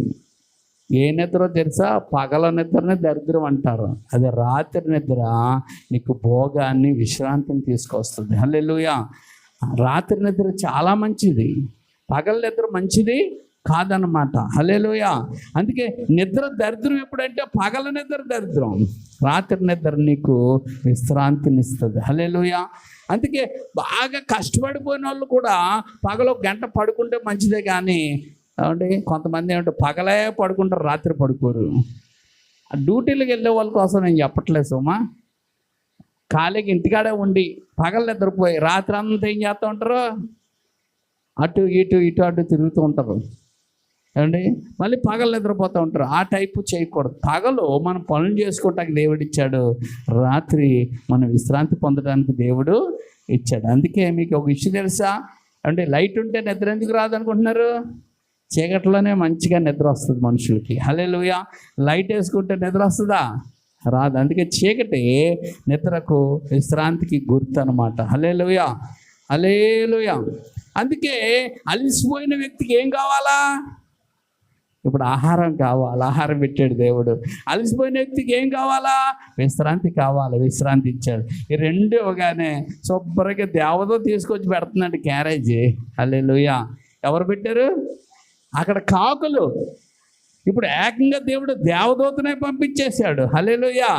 ఏ నిద్ర తెలుసా? పగల నిద్రనే దరిద్రం అంటారు. అదే రాత్రి నిద్ర నీకు భోగాన్ని, విశ్రాంతిని తీసుకొస్తుంది. హల్లెలూయా. రాత్రి నిద్ర చాలా మంచిది, పగల నిద్ర మంచిది కాదన్నమాట. హల్లెలూయా. అందుకే నిద్ర దరిద్రం ఎప్పుడంటే పగల నిద్ర దరిద్రం, రాత్రి నిద్ర నీకు విశ్రాంతినిస్తుంది. హల్లెలూయా. అందుకే బాగా కష్టపడిపోయిన వాళ్ళు కూడా పగలో గంట పడుకుంటే మంచిదే. కానీ ఏమంటే కొంతమంది ఏమంటే పగలే పడుకుంటారు, రాత్రి పడుకోరు. డ్యూటీలకు వెళ్ళే వాళ్ళ కోసం నేను చెప్పట్లేదు సుమా. ఖాళీగా ఇంటికాడే ఉండి పగలు నిద్రపోయి రాత్రి అంతా ఏం చేస్తూ ఉంటారు? అటు ఇటు తిరుగుతూ ఉంటారు. ఏమండి, మళ్ళీ పగలు నిద్రపోతూ ఉంటారు. ఆ టైపు చేయకూడదు. పగలు మనం పనులు చేసుకోవటానికి దేవుడు ఇచ్చాడు, రాత్రి మనం విశ్రాంతి పొందడానికి దేవుడు ఇచ్చాడు. అందుకే మీకు ఒక విషయం తెలుసా? అంటే లైట్ ఉంటే నిద్ర ఎందుకు రాదనుకుంటున్నారు? చీకట్లోనే మంచిగా నిద్ర వస్తుంది మనుషులకి. హల్లెలూయా. లైట్ వేసుకుంటే నిద్ర వస్తుందా? రాదు. అందుకే చీకటి నిద్రకు, విశ్రాంతికి గుర్తు అనమాట. హల్లెలూయా, హల్లెలూయా. అందుకే అలసిపోయిన వ్యక్తికి ఏం కావాలా? ఇప్పుడు ఆహారం కావాలి, ఆహారం పెట్టాడు దేవుడు. అలసిపోయిన వ్యక్తికి ఏం కావాలా? విశ్రాంతి కావాలి, విశ్రాంతి ఇచ్చాడు. ఈ రెండు ఇవ్వగానే శుభ్రంగా దేవతో తీసుకొచ్చి పెడుతున్నాడు క్యారేజీ. హల్లెలూయా. ఎవరు పెట్టారు? అక్కడ కాకులు. ఇప్పుడు ఏకంగా దేవుడు దేవదూతనే పంపించేశాడు. హల్లెలూయా.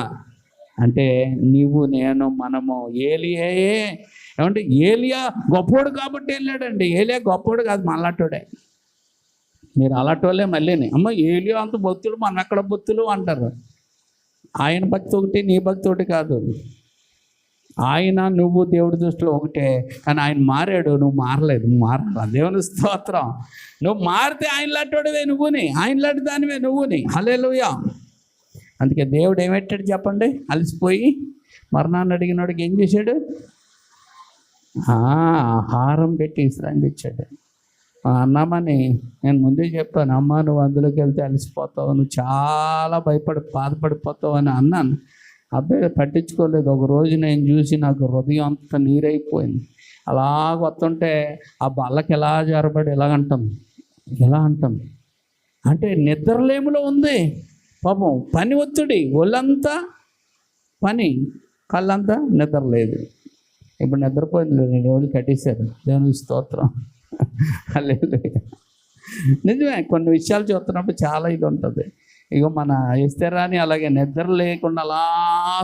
అంటే నీవు, నేను, మనము ఏలియాయే. ఏమంటే ఏలియా గొప్పోడు కాబట్టి వెళ్ళాడండి. ఏలియా గొప్పోడు కాదు, మళ్ళాటోడే. మీరు అలాంటోళ్ళే మళ్ళీని అమ్మ ఏలియా అంత భక్తులు, మన అక్కడ భక్తులు అంటారు. ఆయన భక్తి ఒకటి, నీ భక్తి ఒకటి కాదు. ఆయన నువ్వు దేవుడి దృష్టిలో ఒకటే. కానీ ఆయన మారాడు, నువ్వు మారలేదు. మారాల. దేవుని స్తోత్రం. నువ్వు మారితే ఆయన లాంటివాడివే నువ్వుని, ఆయన లాంటి దానివే నువ్వుని. హల్లెలూయా. అందుకే దేవుడు ఏమెట్టాడు చెప్పండి? అలసిపోయి మరణాన్ని అడిగినోడికి ఏం చేశాడు? ఆహారం పెట్టి విశ్రాంతి ఇచ్చాడు. అన్నామని నేను ముందే చెప్పాను, అమ్మ నువ్వు అందులోకి వెళ్తే అలసిపోతావు, నువ్వు చాలా బాధపడిపోతావు అని అన్నాను. అబ్బాయి పట్టించుకోలేదు. ఒక రోజు నేను చూసి నాకు హృదయం అంతా నీరైపోయింది. అలాగ వస్తుంటే ఆ బల్లకి ఎలా జారబడి ఎలాగంటాం అంటే నిద్రలేములో ఉంది పాపం. పని ఒత్తిడి, ఒళ్ళంతా పని, కళ్ళంతా నిద్ర లేదు. ఇప్పుడు నిద్రపోయింది, 2 రోజులు కట్టేశారు. దేవుని స్తోత్రం. హల్లెలూయా. నిజమే, కొన్ని విషయాలు చూస్తున్నప్పుడు చాలా ఇది ఉంటుంది. ఇక మన ఎస్తేరాని అలాగే నిద్ర లేకుండా అలా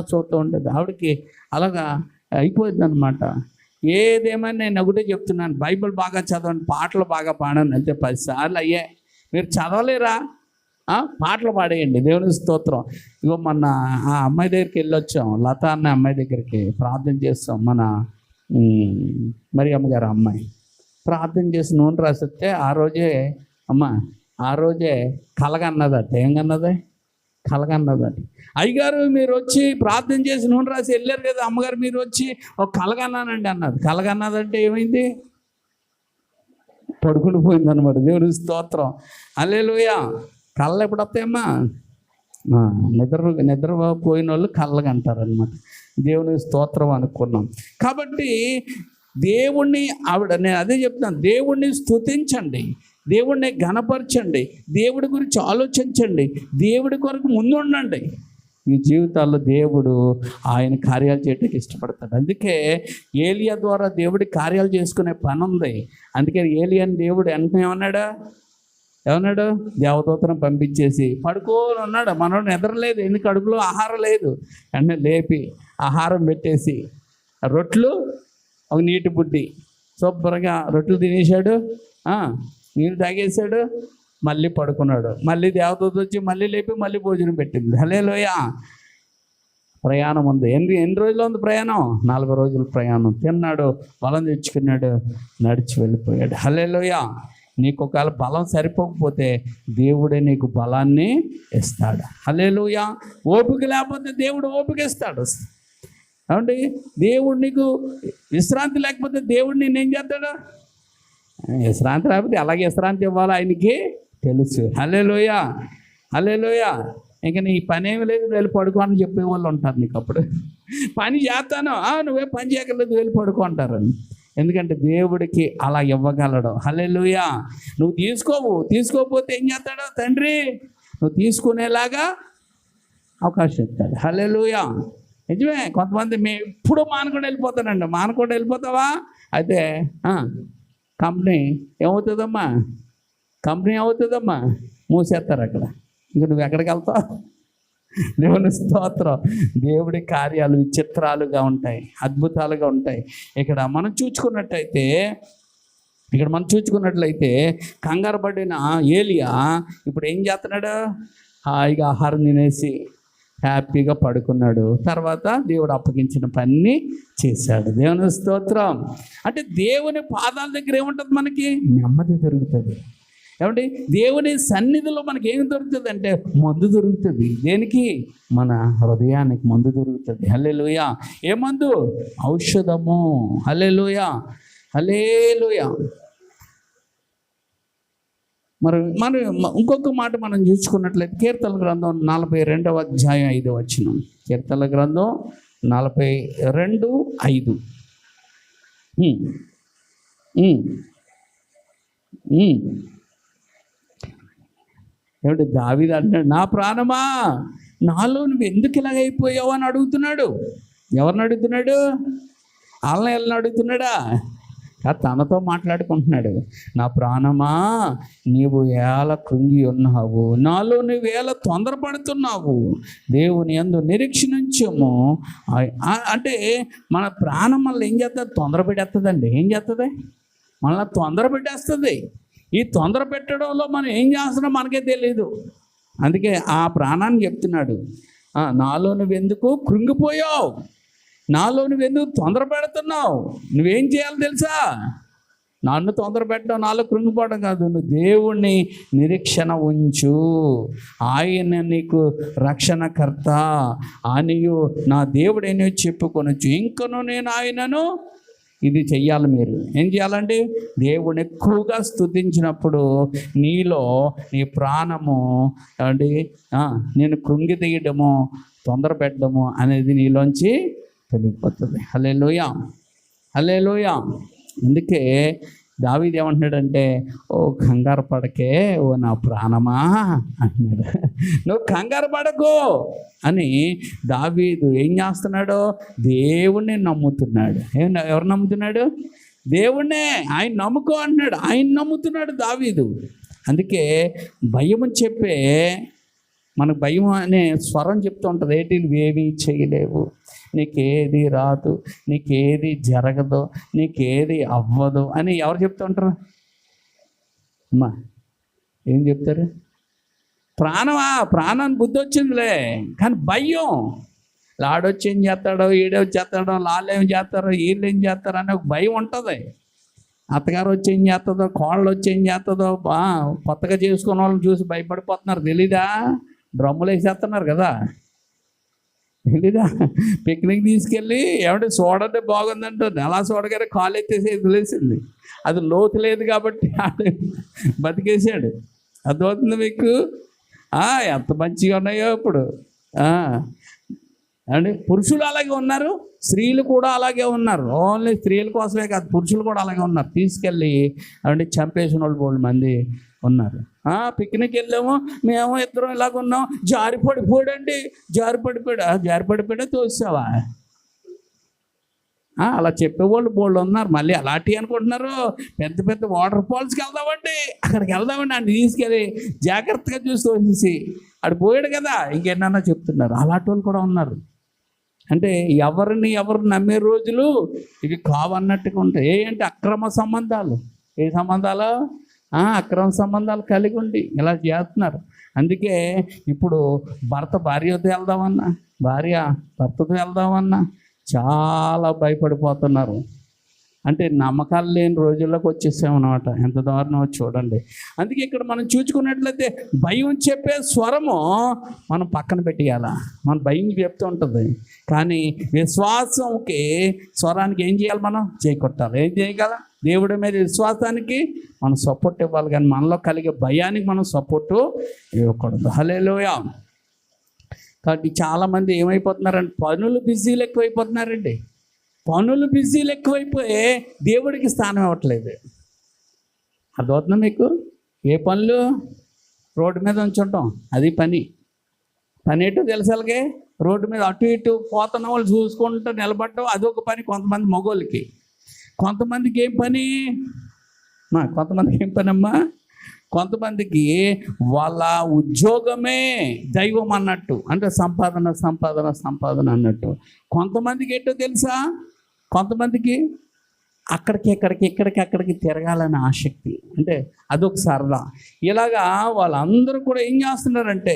చూస్తూ ఉంటుంది. ఆవిడకి అలాగా అయిపోయింది అనమాట. ఏదేమైనా నేను ఒకటే చెప్తున్నాను, బైబిల్ బాగా చదవండి, పాటలు బాగా పాడండి. అంతే 10 సార్లు అయ్యే. మీరు చదవలేరా? పాటలు పాడేయండి. దేవుని స్తోత్రం. ఇగో మొన్న ఆ అమ్మాయి దగ్గరికి వెళ్ళొచ్చాం, లత అన్న అమ్మాయి దగ్గరికి ప్రార్థన చేస్తాం. మన మరి అమ్మగారు అమ్మాయి ప్రార్థన చేసి నూనె రాసిస్తే ఆ రోజే కలగన్నదట. ఏం కన్నదే? కలగన్నదట. అయ్యగారు మీరు వచ్చి ప్రార్థన చేసి నూనె రాసి వెళ్ళారు కదా, అమ్మగారు మీరు వచ్చి ఒక కలగన్నానండి అన్నది. కలగన్నదంటే ఏమైంది? పడుకుని పోయింది అనమాట. దేవుని స్తోత్రం. హల్లెలూయా. కళ్ళ ఎప్పుడు వస్తాయమ్మా? నిద్రపోయిన వాళ్ళు కళ్ళగా అంటారు అనమాట. దేవుని స్తోత్రం అనుకున్నాం. కాబట్టి దేవుణ్ణి నేను అదే చెప్తున్నాను, దేవుణ్ణి స్తుతించండి, దేవుణ్ణి ఘనపరచండి, దేవుడి గురించి ఆలోచించండి, దేవుడి కొరకు ముందుండండి. మీ జీవితాల్లో దేవుడు ఆయన కార్యాలు చేయడానికి ఇష్టపడతాడు. అందుకే ఏలియా ద్వారా దేవుడి కార్యాలు చేసుకునే పని ఉంది. అందుకే ఏలియాని దేవుడు వెంటనే ఏమన్నాడు? దేవదూతను పంపించేసి పడుకోని ఉన్నాడు. మనోడు నిద్రలేదు, ఎందుకు కడుపులో ఆహారం లేదు. వెంటనే లేపి ఆహారం పెట్టేసి రొట్లు, ఒక నీటి బుడ్డి, శుభ్రంగా రొట్టెలు తినేశాడు, నీళ్ళు తాగేశాడు, మళ్ళీ పడుకున్నాడు. మళ్ళీ దేవదూత వచ్చి మళ్ళీ లేపి మళ్ళీ భోజనం పెట్టింది. హల్లెలూయా. ప్రయాణం ఉంది. ఎన్ని రోజులు ఉంది ప్రయాణం? 4 రోజుల ప్రయాణం. తిన్నాడు, బలం తెచ్చుకున్నాడు, నడిచి వెళ్ళిపోయాడు. హల్లెలూయా. నీకు ఒకవేళ బలం సరిపోకపోతే దేవుడే నీకు బలాన్ని ఇస్తాడు. హల్లెలూయా. ఓపిక లేకపోతే దేవుడు ఓపిక ఇస్తాడు. ఏమండి, దేవుడు నీకు విశ్రాంతి లేకపోతే దేవుడు నేను ఏం చేస్తాడు? విశ్రాంతి రాకపోతే అలాగే విశ్రాంతి ఇవ్వాలో ఆయనకి తెలుసు. హల్లెలూయా, హల్లెలూయా. ఇంకా నీ పని ఏమి లేదు, వెళ్ళి పడుకో అని చెప్పేవాళ్ళు ఉంటారు నీకు. అప్పుడు పని చేస్తాను, నువ్వే పని చేయగలదు, వెళ్ళి పడుకో అంటారని. ఎందుకంటే దేవుడికి అలా ఇవ్వగలడు. హల్లెలూయా. నువ్వు తీసుకోకపోతే ఏం చేస్తాడో తండ్రి, నువ్వు తీసుకునేలాగా అవకాశం ఇస్తాడు. హల్లెలూయా. నిజమే. కొంతమంది మేము ఎప్పుడు మానకుండా వెళ్ళిపోతావా? అయితే కంపెనీ ఏమవుతుందమ్మా మూసేస్తారు అక్కడ. ఇంక నువ్వు ఎక్కడికి వెళ్తావు? దేవుని స్తోత్రం. దేవుడి కార్యాలు విచిత్రాలుగా ఉంటాయి, అద్భుతాలుగా ఉంటాయి. ఇక్కడ మనం చూసుకున్నట్లయితే కంగారు పడిన ఏలియా ఇప్పుడు ఏం చేస్తున్నాడు? హాయిగా ఆహారం తినేసి హ్యాపీగా పడుకున్నాడు. తర్వాత దేవుడు అప్పగించిన పని చేశాడు. దేవుని స్తోత్రం. అంటే దేవుని పాదాల దగ్గర ఏముంటుంది? మనకి నెమ్మది దొరుకుతుంది. ఏమంటే దేవుని సన్నిధిలో మనకి ఏమి దొరుకుతుంది అంటే మందు దొరుకుతుంది. దేనికి? మన హృదయానికి మందు దొరుకుతుంది. హల్లెలూయా. ఏ మందు? ఔషధము. హల్లెలూయా, హల్లెలూయా. మరి ఇంకొక మాట మనం చూసుకున్నట్లయితే కీర్తన గ్రంథం 42వ అధ్యాయం 5వ వచనం. కీర్తన గ్రంథం 42:5. ఏమిటి? దావీదు అంటున్నాడు, నా ప్రాణమా నాలో నువ్వు ఎందుకు ఇలాగైపోయావు అని అడుగుతున్నాడు. ఎవరిని అడుగుతున్నాడు? వాళ్ళని అడుగుతున్నాడా? తనతో మాట్లాడుకుంటున్నాడు. నా ప్రాణమా నీవు ఎలా కృంగి ఉన్నావు, నాలో నువ్వు ఎలా తొందరపడుతున్నావు, దేవుని యందు నిరీక్షించము. అంటే మన ప్రాణం మనల్ని ఏం చేస్తుంది? తొందర పెట్టేస్తుందండి. ఏం చేస్తుంది? మనల్ని తొందర పెట్టేస్తుంది. ఈ తొందర పెట్టడంలో మనం ఏం చేస్తున్నాం మనకే తెలియదు. అందుకే ఆ ప్రాణాన్ని చెప్తున్నాడు, నాలో నువ్వెందుకు కృంగిపోయావు, నాలో నువ్వెందుకు తొందర పెడుతున్నావు? నువ్వేం చేయాలో తెలుసా? నన్ను తొందర పెట్టడం, నాలో కృంగిపోవడం కాదు. నువ్వు దేవుణ్ణి నిరీక్షణ ఉంచు. ఆయన నీకు రక్షణకర్త అనియు నా దేవుడేనో చెప్పుకొనొచ్చు. ఇంకను నేను ఆయనను ఇది చెయ్యాలి. మీరు ఏం చేయాలంటే దేవుని ఎక్కువగా స్తుతించినప్పుడు నీలో నీ ప్రాణము అంటే నేను కృంగి తీయడము, తొందర పెట్టడము అనేది నీలోంచి తెలిగిపోతుంది. హల్లెలూయా, హల్లెలూయా. అందుకే దావీదు ఏమంటున్నాడంటే, ఓ కంగారు పడకే ఓ నా ప్రాణమా అంటున్నాడు. నువ్వు కంగారు పడకు అని దావీదు ఏం చేస్తున్నాడు? దేవుణ్ణి నమ్ముతున్నాడు. ఎవరు నమ్ముతున్నాడు? దేవుణ్ణే. ఆయన నమ్ముకో అంటున్నాడు. ఆయన నమ్ముతున్నాడు దావీదు. అందుకే భయం చెప్పే మనకు భయం అనే స్వరం చెప్తూ ఉంటుంది, ఏంటి నువ్వేవి చేయలేవు, నీకేది రాదు, నీకేది జరగదు, నీకేది అవ్వదు అని ఎవరు చెప్తూ ఉంటారు? అమ్మా ఏం చెప్తారు? ప్రాణాన్ని బుద్ధి వచ్చిందిలే, కానీ భయం. లాడొచ్చి ఏం చేస్తాడో, ఈడొచ్చి చేస్తాడో, లాళ్ళు ఏం చేస్తారో, వీళ్ళు ఏం చేస్తారో అనే ఒక భయం ఉంటుంది. అత్తగారు వచ్చి ఏం చేస్తుందో, కోళ్ళు వచ్చి ఏం చేస్తుందో, కొత్తగా చేసుకున్న వాళ్ళని చూసి భయపడిపోతున్నారు. తెలీదా? డ్రమ్ములు వేసేస్తున్నారు కదా, తెలీదా? పిక్నిక్ తీసుకెళ్ళి ఏమంటే చూడండి బాగుందంటుంది, అలా చూడగానే కాలు ఎత్తేసి వదిలేసింది. అది లోతు లేదు కాబట్టి బతికేసాడు. అర్థమవుతుంది మీకు? ఎంత మంచిగా ఉన్నాయో ఇప్పుడు. అంటే పురుషులు అలాగే ఉన్నారు, స్త్రీలు కూడా అలాగే ఉన్నారు. ఓన్లీ స్త్రీల కోసమే కాదు, పురుషులు కూడా అలాగే ఉన్నారు. తీసుకెళ్ళి అంటే చంపేసిన వాళ్ళు బోళ్ళు మంది ఉన్నారు. పిక్నిక్ వెళ్ళాము, మేము ఇద్దరం ఇలాగ ఉన్నాం, జారి పడిపోయాడా తోసావా? అలా చెప్పేవాళ్ళు బోళ్ళు ఉన్నారు. మళ్ళీ అలాంటివి అనుకుంటున్నారు, పెద్ద పెద్ద వాటర్ ఫాల్స్కి వెళ్దామండి, అక్కడికి వెళ్దామండి అని తీసుకెళ్ళి జాగ్రత్తగా చూసి తోసేసి అటు పోయాడు కదా ఇంకేమన్నా చెప్తున్నారు. అలాంటి వాళ్ళు కూడా ఉన్నారు. అంటే ఎవరు నమ్మే రోజులు ఇవి కావన్నట్టుగా ఉంటాయి. ఏంటంటే అక్రమ సంబంధాలు. ఏ సంబంధాలు? అక్రమ సంబంధాలు కలిగి ఉండి ఇలా చేస్తున్నారు. అందుకే ఇప్పుడు భర్త భార్యతో వెళ్దామన్నా, భార్య భర్తతో వెళ్దామన్నా చాలా భయపడిపోతున్నారు. అంటే నమ్మకాలు లేని రోజుల్లోకి వచ్చేసామన్నమాట. ఎంత దారుణమో చూడండి. అందుకే ఇక్కడ మనం చూసుకున్నట్లయితే భయం చెప్పే స్వరము మనం పక్కన పెట్టేయాల. మన భయం చెప్తూ ఉంటుంది, కానీ విశ్వాసంకి స్వరానికి ఏం చేయాలి? మనం చేకొట్టాలి. ఏం చేయగల? దేవుడి మీద విశ్వాసానికి మనం సపోర్ట్ ఇవ్వాలి, కానీ మనలో కలిగే భయానికి మనం సపోర్టు ఇవ్వకూడదు. హల్లెలూయా. కాబట్టి చాలామంది ఏమైపోతున్నారంటే పనులు బిజీలు ఎక్కువైపోతున్నారండి. పనులు బిజీలు ఎక్కువైపోయి దేవుడికి స్థానం ఇవ్వట్లేదు. అర్థమవుతుందా మీకు? ఏ పనులు? రోడ్డు మీద ఉంచుంటాం, అది పని. పని ఏంటో తెలుసాలకే, రోడ్డు మీద అటు ఇటు పోతున్న వాళ్ళు చూసుకుంటూ నిలబడటం అదొక పని కొంతమంది మగోళ్ళకి. కొంతమందికి ఏం పని? కొంతమందికి ఏం పని అమ్మా? కొంతమందికి వాళ్ళ ఉద్యోగమే దైవం అన్నట్టు, అంటే సంపాదన సంపాదన సంపాదన అన్నట్టు. కొంతమందికి ఏంటో తెలుసా? కొంతమందికి అక్కడికి తిరగాలని ఆసక్తి, అంటే అదొక సరదా. ఇలాగా వాళ్ళందరూ కూడా ఏం చేస్తున్నారంటే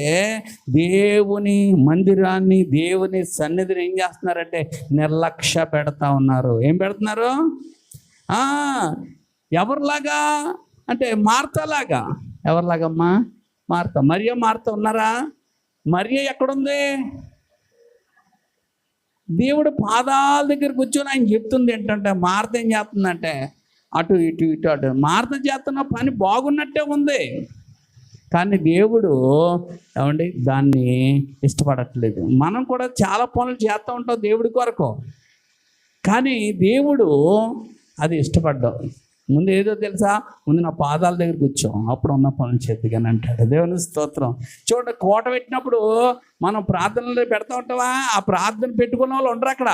దేవుని మందిరాన్ని, దేవుని సన్నిధిని ఏం చేస్తున్నారంటే నిర్లక్ష్య పెడతా ఉన్నారు. ఏం పెడుతున్నారు? ఎవరిలాగా అంటే మార్తలాగా. ఎవరిలాగమ్మా? మార్త. మార్త ఉన్నారా? మరియ ఎక్కడుంది? దేవుడు పాదాల దగ్గర కూర్చొని ఆయన చెప్తుంది ఏంటంటే, మార్త ఏం చేస్తుందంటే అటు ఇటు ఇటు అటు. మార్త చేస్తున్న పని బాగున్నట్టే ఉంది, కానీ దేవుడు ఏమండి దాన్ని ఇష్టపడట్లేదు. మనం కూడా చాలా పనులు చేస్తూ ఉంటాం దేవుడి కొరకు, కానీ దేవుడు అది ఇష్టపడ్డాం. ముందు ఏదో తెలుసా? ముందు నా పాదాల దగ్గర కూర్చోం, అప్పుడు ఉన్న పనులు చేద్దుగాని అంటాడు. దేవుని స్తోత్రం. చూడండి, కోట పెట్టినప్పుడు మనం ప్రార్థనలు పెడతా ఉంటావా? ఆ ప్రార్థన పెట్టుకున్న వాళ్ళు ఉండరు అక్కడ.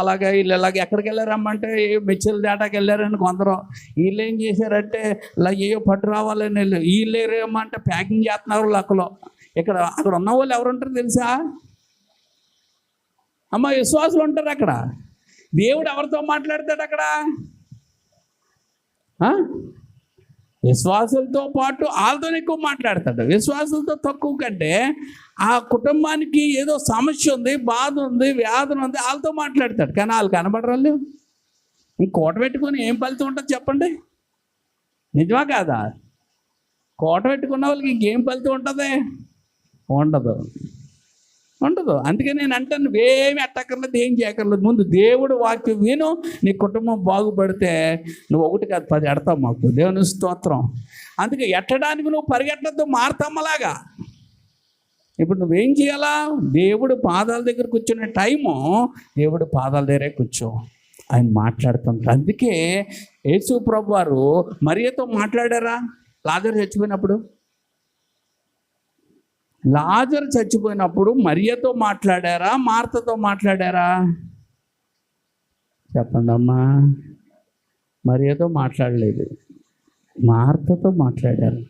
అలాగా వీళ్ళు ఇలాగ ఎక్కడికి వెళ్ళారమ్మంటే మెచ్చలు దాటాకి వెళ్ళారని కొందరు. వీళ్ళు ఏం చేశారంటే ఇలా ఏయో పట్టు రావాలని వీళ్ళు ఏమంటే ప్యాకింగ్ చేస్తున్నారు లక్కలో. అక్కడ ఉన్న వాళ్ళు ఎవరు ఉంటారు తెలుసా అమ్మ? విశ్వాసులు ఉంటారు అక్కడ. దేవుడు ఎవరితో మాట్లాడతాడు అక్కడ? విశ్వాసులతో పాటు వాళ్ళతో ఎక్కువ మాట్లాడతాడు. విశ్వాసులతో తక్కువ కంటే ఆ కుటుంబానికి ఏదో సమస్య ఉంది, బాధ ఉంది, వ్యాధులు ఉంది, వాళ్ళతో మాట్లాడతాడు. కానీ వాళ్ళు కనబడరాళ్ళు. ఈ కోట పెట్టుకొని ఏం ఫలితం ఉంటుంది చెప్పండి? నిజమా కాదా? కోట పెట్టుకున్న వాళ్ళకి ఇంకేం ఫలితం ఉంటుంది? ఉండదు. అందుకే నేను అంటాను, నువ్వేమి అట్టక్కర్లేదు, ఏం చేయక్కర్లేదు. ముందు దేవుడు వాక్యం విను. నీ కుటుంబం బాగుపడితే నువ్వు 1 కాదు 10 ఎడతావు. మాకు దేవుని స్తోత్రం. అందుకే ఎట్టడానికి నువ్వు పరిగెట్టద్దు మార్తమ్మలాగా. ఇప్పుడు నువ్వేం చేయాలా? దేవుడు పాదాల దగ్గర కూర్చునే టైము దేవుడు పాదాల దగ్గరే కూర్చో, ఆయన మాట్లాడుతుంటారు. అందుకే యేసు ప్రభు వారు మరియతో మాట్లాడారా? లాజరు చచ్చిపోయినప్పుడు మరియతో మాట్లాడారా? మార్తతో మాట్లాడారా? చెప్పండి అమ్మా. మరియతో మాట్లాడలేదు, మార్తతో మాట్లాడారు.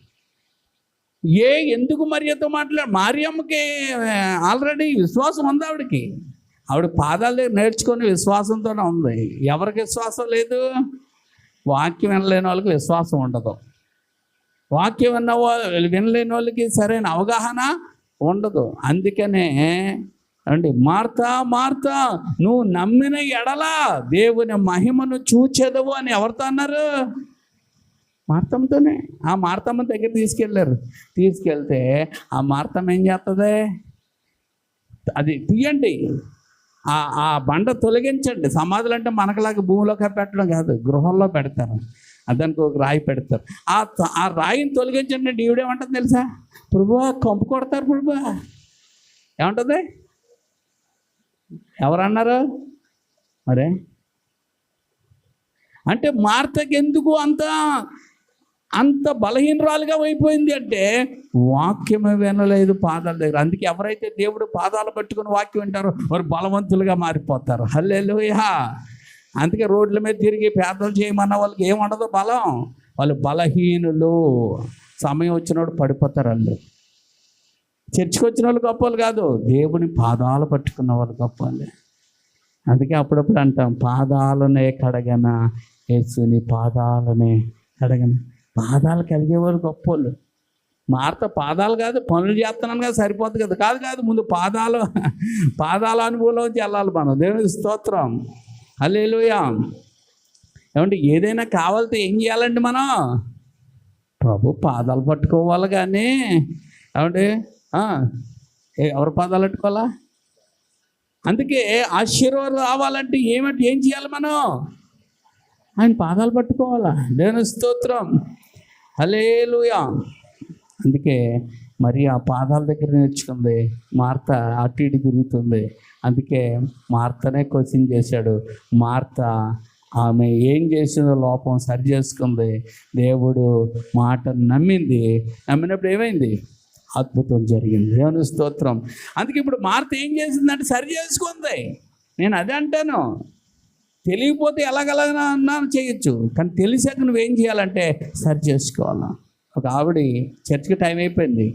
ఎందుకు మరియతో మరియమ్మకి ఆల్రెడీ విశ్వాసం ఉంది ఆవిడకి. ఆవిడ పాదాల దగ్గర నేర్చుకొని విశ్వాసంతోనే ఉంది. ఎవరికి విశ్వాసం లేదు? వాక్యం వినలేని వాళ్ళకి విశ్వాసం ఉండదు. వాక్యం వినలేని వాళ్ళకి సరైన అవగాహన ఉండదు. అందుకనే అండి, మార్తా నువ్వు నమ్మిన ఎడల దేవుని మహిమను చూచెదవు అని ఎవరితో అన్నారు? మార్తమ్మతోనే. ఆ మార్తమ్మ దగ్గర తీసుకెళ్తే ఆ మార్తమ్మ ఏం చేస్తుంది? అది తీయండి, ఆ బండ తొలగించండి. సమాధులు అంటే మనకులాగా భూమిలో పెట్టడం కాదు, గృహంలో పెడతారు. దానికి ఒక రాయి పెడతారు. ఆ రాయిని తొలగించండి. ఈవిడేమంటుంది తెలుసా? ప్రభువా కంపు కొడతారు ప్రభువా. ఏమంటుంది? ఎవరన్నారు మరే? అంటే మార్తకి ఎందుకు అంత బలహీనరాలుగా అయిపోయింది అంటే వాక్యమే వినలేదు పాదాల దగ్గర. అందుకే ఎవరైతే దేవుడు పాదాలు పట్టుకుని వాక్యం వింటారో వారు బలవంతులుగా మారిపోతారు. హల్లెలూయా. అందుకే రోడ్ల మీద తిరిగి ప్రార్థన చేయమన్న వాళ్ళకి ఏముండదు బలం. వాళ్ళు బలహీనులు. సమయం వచ్చినప్పుడు పడిపోతారు. వాళ్ళు చర్చికి వచ్చిన వాళ్ళు గొప్ప వాళ్ళు కాదు, దేవుని పాదాలు పట్టుకున్న వాళ్ళు గొప్ప వాళ్ళే. అందుకే అప్పుడప్పుడు అంటాం, పాదాలనే కడగన యేసుని పాదాలనే కడగన. పాదాలు కలిగేవాళ్ళు గొప్ప వాళ్ళు. మార్త పాదాలు కాదు, పనులు చేస్తున్నాను కదా సరిపోతుంది కదా. కాదు ముందు పాదాల అనుభవంలోంచి వెళ్ళాలి మనం. దేవుని స్తోత్రం. హల్లెలూయా. ఏమంటే ఏదైనా కావాలితే ఏం చేయాలండి మనం? ప్రభు పాదాలు పట్టుకోవాలి. కానీ ఏమంటే ఎవరి పాదాలు పట్టుకోవాలా? అందుకే ఆశీర్వాదం రావాలంటే ఏం చేయాలి మనం? ఆయన పాదాలు పట్టుకోవాలా. దేవుని స్తోత్రం. హల్లెలూయా. అందుకే మరి ఆ పాదాల దగ్గర నేర్చుకుంది. మార్త అటు ఇటు తిరుగుతుంది. అందుకే మార్తనే క్వశ్చన్ చేశాడు. మార్త ఆమె ఏం చేసిందో లోపం సరి చేసుకుంది. దేవుడు మాట నమ్మింది. నమ్మినప్పుడు ఏమైంది? అద్భుతం జరిగింది. దేవుని స్తోత్రం. అందుకే ఇప్పుడు మార్త ఏం చేసిందంటే సరి చేసుకుంది. నేను అదే అంటాను. తెలియకపోతే ఎలాగలగా చేయొచ్చు, కానీ తెలిసాక నువ్వేం చేయాలంటే సరి చేసుకోవాలా. ఒక ఆవిడ చర్చికి టైం అయిపోయింది.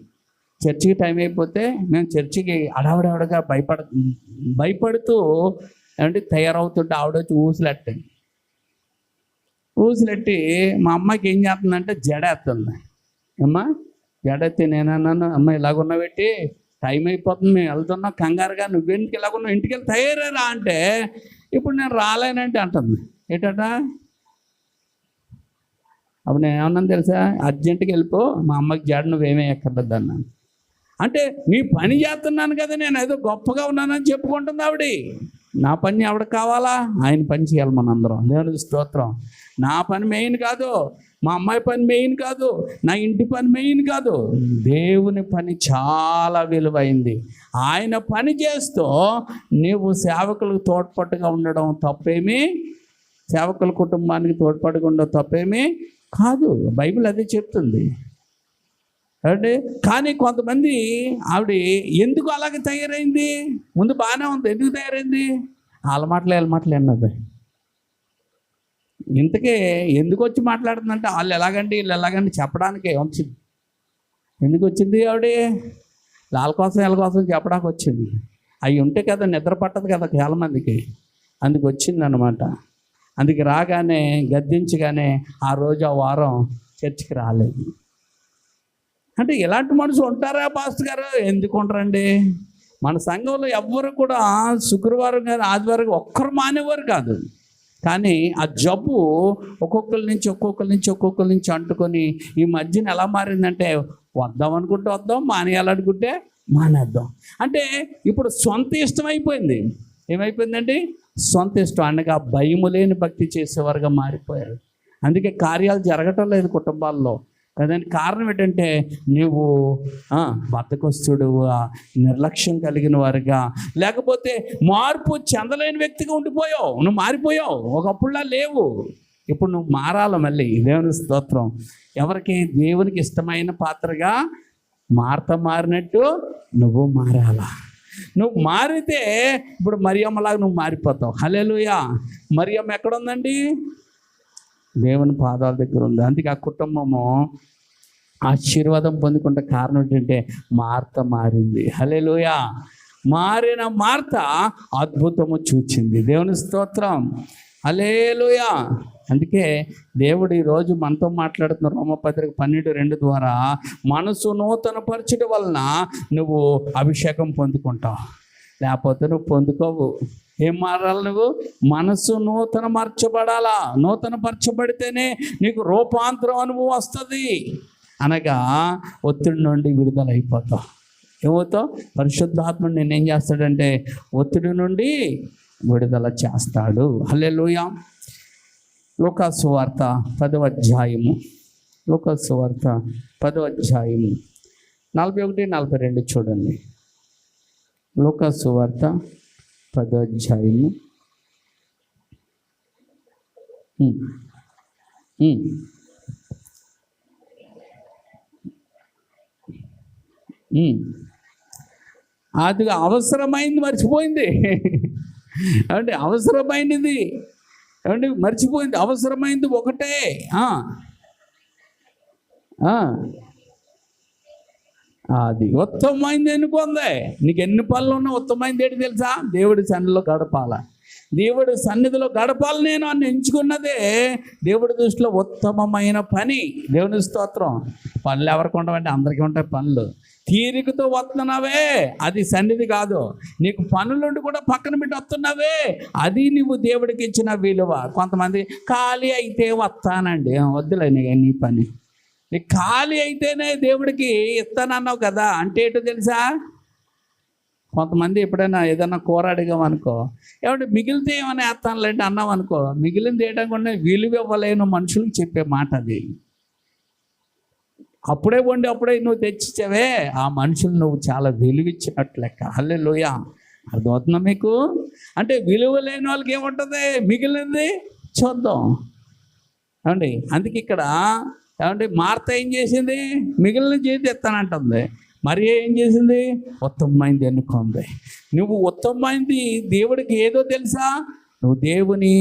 చర్చికి టైం అయిపోతే మేము చర్చికి అడవడవడగా భయపడుతూ అంటే తయారవుతుంటే ఆవిడ వచ్చి ఊసులెట్టి మా అమ్మాయికి ఏం చేస్తుందంటే జడేస్తుంది. అమ్మా జడెత్తి నేనన్నాను, అమ్మ ఇలాగున్నావు, టైం అయిపోతుంది, మేము వెళ్తున్నాం కంగారుగా, నువ్వెందుకు ఇలాగున్నావు, ఇంటికి వెళ్ళి తయారేరా అంటే ఇప్పుడు నేను రాలేనంటే అంటుంది. ఏంటట? అప్పుడు నేను ఏమన్నాను తెలుసా? అర్జెంటుగా వెళ్ళిపో, మా అమ్మకి జడ నువ్వేమీ ఎక్కర్లేదు అన్నాను. అంటే నీ పని చేస్తున్నాను కదా, నేను ఏదో గొప్పగా ఉన్నానని చెప్పుకుంటుంది ఆవిడ. నా పని ఆవిడ కావాలా? ఆయన పని చేయాలి మనందరం. దేవుని స్తోత్రం. నా పని మెయిన్ కాదు, మా అమ్మాయి పని మెయిన్ కాదు, నా ఇంటి పని మెయిన్ కాదు. దేవుని పని చాలా విలువైంది. ఆయన పని చేస్తూ నీవు సేవకులకు తోడ్పట్టుగా ఉండడం తప్పేమీ, సేవకుల కుటుంబానికి తోడ్పట్టుగా ఉండడం తప్పేమీ కాదు. బైబిల్ అదే చెప్తుంది. అంటే కానీ కొంతమంది ఆవిడ ఎందుకు అలాగే తయారైంది? ముందు బాగానే ఉంది, ఎందుకు తయారైంది? వాళ్ళ మాటలు అన్నది. ఇంతకే ఎందుకు వచ్చి మాట్లాడుతుందంటే వాళ్ళు ఎలాగండి వీళ్ళు ఎలాగండి చెప్పడానికే వచ్చింది. ఎందుకు వచ్చింది ఆవిడ? వాళ్ళ కోసం వీళ్ళ కోసం చెప్పడానికి వచ్చింది. అవి ఉంటే కదా నిద్ర పట్టదు కదా చాలా మందికి, అందుకు వచ్చింది అనమాట. అందుకే రాగానే గద్దించగానే ఆ రోజు ఆ వారం చర్చికి రాలేదు. అంటే ఇలాంటి మనుషులు ఉంటారా పాస్టర్ గారు? ఎందుకు ఉంటారండి? మన సంఘంలో ఎవ్వరు కూడా శుక్రవారం కానీ ఆదివారం ఒక్కరు మానేవారు కాదు. కానీ ఆ జబ్బు ఒక్కొక్కరి నుంచి అంటుకొని ఈ మధ్యన ఎలా మారిందంటే వద్దాం అనుకుంటే వద్దాం, మానేయాలనుకుంటే మానేద్దాం. అంటే ఇప్పుడు సొంత ఇష్టం అయిపోయింది. ఏమైపోయిందండి? సొంత ఇష్టం. అనగా భయము లేని భక్తి చేసేవారుగా మారిపోయారు. అందుకే కార్యాలు జరగటం లేదు కుటుంబాల్లో. దానికి కారణం ఏంటంటే నువ్వు బద్దకొస్తుడు, నిర్లక్ష్యం కలిగిన వారుగా, లేకపోతే మార్పు చెందలేని వ్యక్తిగా ఉండిపోయావు. నువ్వు మారిపోయావు. ఒకప్పుడులా లేవు. ఇప్పుడు నువ్వు మారాలి మళ్ళీ. దేవుని స్తోత్రం. ఎవరికి? దేవునికి ఇష్టమైన పాత్రగా మార్త మారినట్టు నువ్వు మారాలా. నువ్వు మారితే ఇప్పుడు మరియమ్మలాగా నువ్వు మారిపోతావు. హల్లెలూయా. మరియమ్మ ఎక్కడుందండి? దేవుని పాదాల దగ్గర ఉంది. అందుకే ఆ కుటుంబము ఆశీర్వాదం పొందుకుంటే కారణం ఏంటంటే మార్త మారింది. హల్లెలూయా. మారిన మార్త అద్భుతము చూచింది. దేవుని స్తోత్రం. హల్లెలూయా. అందుకే దేవుడు ఈరోజు మనతో మాట్లాడుతున్న రోమపత్రిక 12:2 ద్వారా మనసు నూతన పరచడం వలన నువ్వు అభిషేకం పొందుకుంటావు, లేకపోతే నువ్వు పొందుకోవు. ఏం మారాలి? నువ్వు మనసు నూతన పరచబడాలా. నూతన పరచబడితేనే నీకు రూపాంతరం అనుభవం వస్తుంది. అనగా ఒత్తిడి నుండి విడుదల అయిపోతావు. ఏమవుతావు? పరిశుద్ధాత్ముడు నేనేం చేస్తాడంటే ఒత్తిడి నుండి విడుదల చేస్తాడు. హల్లెలూయా. లూకాసు సువార్త 10వ అధ్యాయము. లూకాసు సువార్త 10వ అధ్యాయము 41-42 చూడండి. లూకాసు సువార్త 10వ అధ్యాయము. అది అవసరమైంది మర్చిపోయింది. అంటే అవసరమైనది ఏమంటే మర్చిపోయింది. అవసరమైంది ఒకటే. అది ఉత్తమమైంది ఎన్నుకుంది. నీకు ఎన్ని పనులు ఉన్నా ఉత్తమమైంది ఏంటి తెలుసా? దేవుడి సన్నిధిలో గడపాల. దేవుడి సన్నిధిలో గడపాలి. నేను అన్ని ఎంచుకున్నదే దేవుడి దృష్టిలో ఉత్తమమైన పని. దేవుని స్తోత్రం. పనులు ఎవరికి ఉండవంటే అందరికీ ఉంటాయి పనులు. తీరికతో వస్తున్నావే అది సన్నిధి కాదు. నీకు పనులుండి కూడా పక్కన పెట్టి వస్తున్నావే అది నువ్వు దేవుడికి ఇచ్చిన విలువ. కొంతమంది ఖాళీ అయితే వస్తానండి, వద్దులే నీ పని, నీ ఖాళీ అయితేనే దేవుడికి ఇస్తానన్నావు కదా అంటే ఏంటో తెలుసా? కొంతమంది ఎప్పుడైనా ఏదైనా కూర అడిగామనుకో, ఏమంటే మిగిలితే ఏమైనా వేస్తానులేంటి అన్నాం అనుకో, మిగిలింది వేయడానికి విలువ ఇవ్వలేను మనుషులకు చెప్పే మాట అది. అప్పుడే వండి అప్పుడే నువ్వు తెచ్చిచ్చావే, ఆ మనుషులు నువ్వు చాలా విలువిచ్చినట్లు లెక్క. హల్లెలూయా. అర్థమవుతుందా మీకు? అంటే విలువ లేని వాళ్ళకి ఏముంటుంది, మిగిలింది చూద్దాం ఏమండి. అందుకే ఇక్కడ ఏమంటే మార్త ఏం చేసింది, మిగిలిన చేతి ఎత్తానంటుంది. మరి ఏం చేసింది, ఉత్తమమైంది ఎన్నుకుంది. నువ్వు ఉత్తమమైంది దేవుడికి ఏదో తెలుసా, నువ్వు దేవుని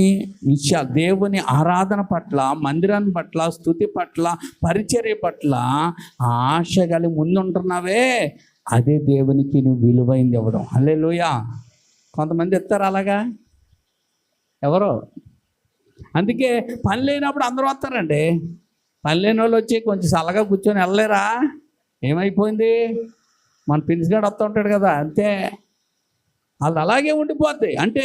విషయాలు, దేవుని ఆరాధన పట్ల, మందిరాన్ని పట్ల, స్తుతి పట్ల, పరిచర్య పట్ల ఆశ కలిగి ముందుంటున్నావే, అదే దేవునికి నువ్వు విలువైంది ఇవ్వడం. హల్లెలూయా. కొంతమంది ఇస్తారు అలాగా, ఎవరో. అందుకే పని లేనప్పుడు అందరూ వస్తారండి. పని లేని వాళ్ళు వచ్చి కొంచెం చల్లగా కూర్చొని వెళ్ళలేరా, ఏమైపోయింది, మన పిలిచిగాడు వస్తూ ఉంటాడు కదా, అంతే. వాళ్ళు అలాగే ఉండిపోతాయి. అంటే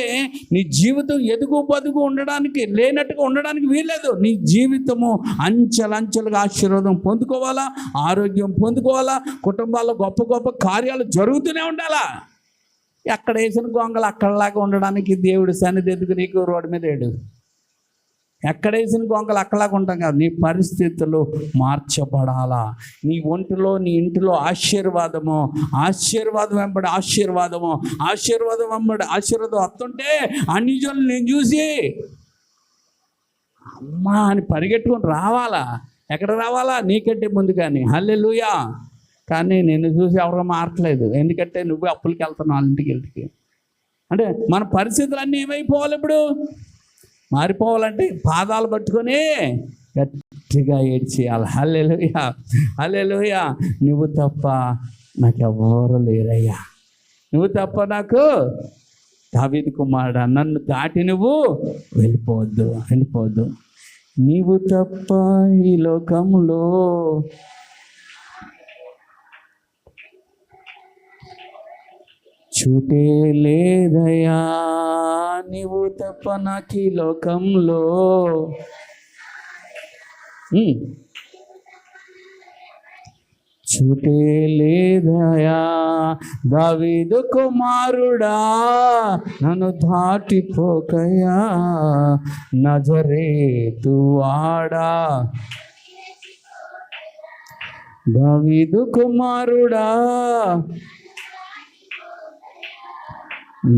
నీ జీవితం ఎదుగు బదుగు ఉండడానికి, లేనట్టుగా ఉండడానికి వీల్లేదు. నీ జీవితము అంచెలంచెలుగా ఆశీర్వాదం పొందుకోవాలా, ఆరోగ్యం పొందుకోవాలా, కుటుంబాల్లో గొప్ప గొప్ప కార్యాలు జరుగుతూనే ఉండాలా. ఎక్కడ వేసిన గొంగలు అక్కడలాగా ఉండడానికి దేవుడి సన్నిధి ఎందుకు నీకు? రోడ్డు మీద ఏడు ఎక్కడ వేసిన గొంగలు అక్కడలాగా ఉంటాం కాదు, నీ పరిస్థితులు మార్చబడాలా. నీ ఒంటిలో, నీ ఇంటిలో ఆశీర్వాదము, ఆశీర్వాదం వెంబడి ఆశీర్వాదము, ఆశీర్వాదం వెంబడి ఆశీర్వాదం వస్తుంటే అన్ని జనులు నేను చూసి అమ్మా అని పరిగెట్టుకొని రావాలా. ఎక్కడ రావాలా? నీకంటే ముందు. కానీ హల్లెలూయా. కానీ నిన్ను చూసి ఎవరు మారట్లేదు, ఎందుకంటే నువ్వు అప్పులకి వెళ్తున్నావు ఇంటికి. అంటే మన పరిస్థితులు అన్నీ ఏమైపోవాలి, ఇప్పుడు మారిపోవాలంటే పాదాలు పట్టుకొని గట్టిగా ఏడ్చేయాలి. హల్లెలూయా, హల్లెలూయా. నువ్వు తప్ప నాకెవ్వరు లేరయ్యా, నువ్వు తప్ప నాకు దావీదు కుమారుడా, నన్ను దాటి నువ్వు వెళ్ళిపోవద్దు. నీవు తప్ప ఈ లోకంలో చూటే లేదయా, నీవు తప్ప నాకు ఈ లోకంలో. చూటే లేదయా, దావీదు కుమారుడా నన్ను దాటిపోకయా, నజరేతు వాడా, దావీదు కుమారుడా